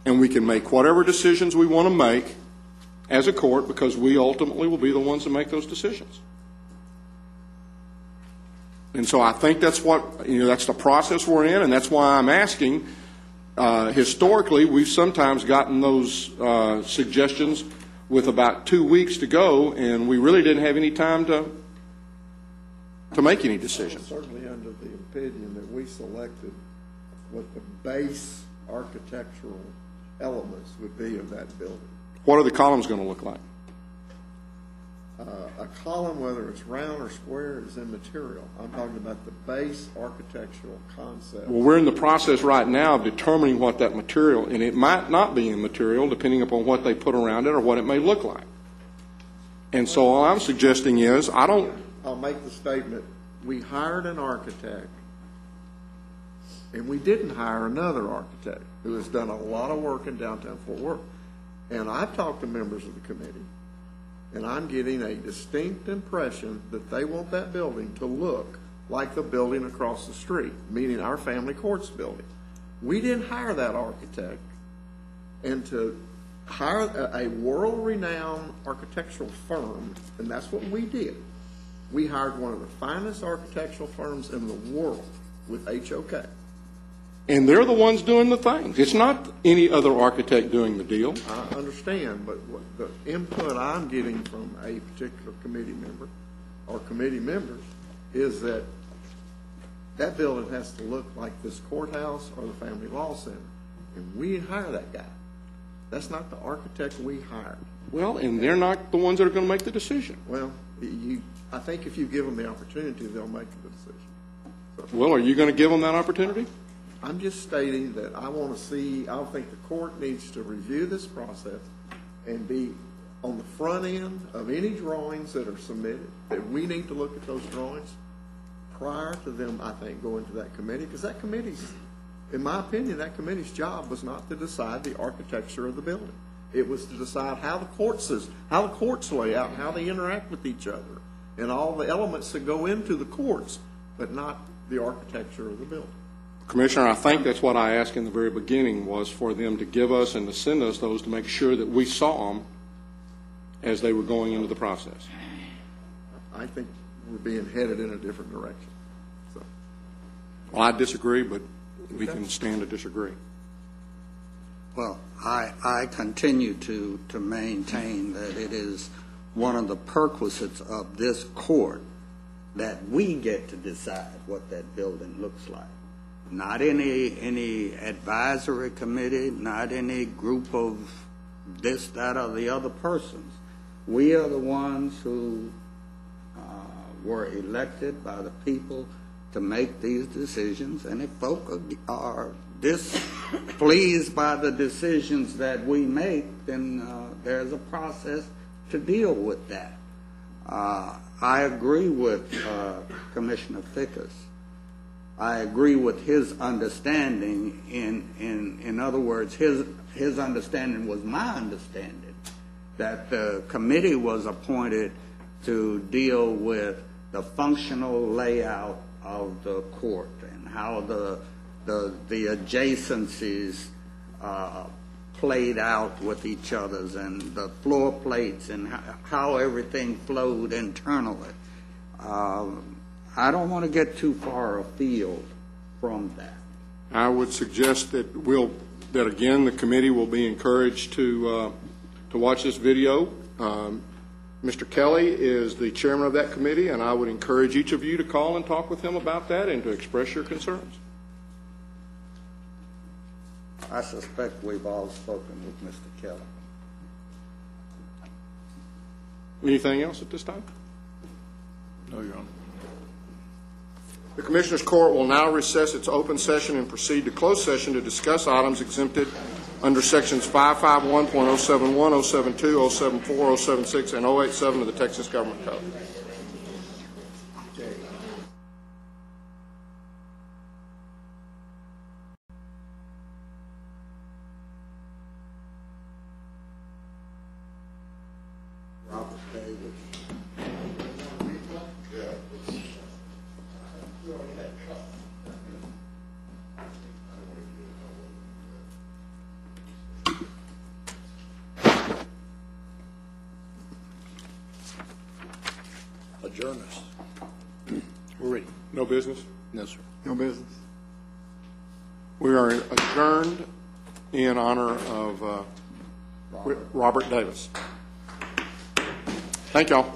and we can make whatever decisions we want to make as a court, because we ultimately will be the ones that make those decisions. And so I think that's that's the process we're in, and that's why I'm asking. Historically, we've sometimes gotten those suggestions with about 2 weeks to go, and we really didn't have any time to make any decisions. I'm certainly under the opinion that we selected what the base architectural elements would be of that building. What are the columns going to look like? A column, whether it's round or square, is immaterial. I'm talking about the base architectural concept. Well, we're in the process right now of determining what that material, and it might not be immaterial depending upon what they put around it or what it may look like. And so all I'm suggesting is I'll make the statement, we hired an architect, and we didn't hire another architect who has done a lot of work in downtown Fort Worth. And I've talked to members of the committee, and I'm getting a distinct impression that they want that building to look like the building across the street, meaning our family courts building. We didn't hire that architect, and to hire a world-renowned architectural firm, and that's what we did. We hired one of the finest architectural firms in the world with HOK. And they're the ones doing the things. It's not any other architect doing the deal. I understand, but what the input I'm getting from a particular committee member or committee members is that that building has to look like this courthouse or the Family Law Center. And we didn't hire that guy. That's not the architect we hired. Well, and they're not the ones that are going to make the decision. Well, I think if you give them the opportunity, they'll make the decision. So, well, are you going to give them that opportunity? I'm just stating that I want to see, I think the court needs to review this process and be on the front end of any drawings that are submitted, that we need to look at those drawings prior to them, I think, going to that committee, because that committee's, in my opinion, that committee's job was not to decide the architecture of the building. It was to decide how the courts lay out, and how they interact with each other, and all the elements that go into the courts, but not the architecture of the building. Commissioner, I think that's what I asked in the very beginning, was for them to give us and to send us those to make sure that we saw them as they were going into the process. I think we're being headed in a different direction. So. Well, I disagree, but we can stand to disagree. Well, I continue to maintain that it is one of the perquisites of this court that we get to decide what that building looks like. Not any advisory committee, not any group of this, that, or the other persons. We are the ones who were elected by the people to make these decisions, and if folk are displeased by the decisions that we make, then there's a process to deal with that. I agree with Commissioner Fickus. I agree with his understanding. In other words, his understanding was my understanding, that the committee was appointed to deal with the functional layout of the court and how the adjacencies played out with each other's, and the floor plates, and how everything flowed internally. I don't want to get too far afield from that. I would suggest that again the committee will be encouraged to watch this video. Mr. Kelly is the chairman of that committee, and I would encourage each of you to call and talk with him about that and to express your concerns. I suspect we've all spoken with Mr. Kelly. Anything else at this time? No, Your Honor. The Commissioners' Court will now recess its open session and proceed to closed session to discuss items exempted under Sections 551.071, 072, 074, 076, and 087 of the Texas Government Code. Adjourn us. We're ready. No business? No, sir. No business. We are adjourned in honor of Robert Davis. Thank y'all.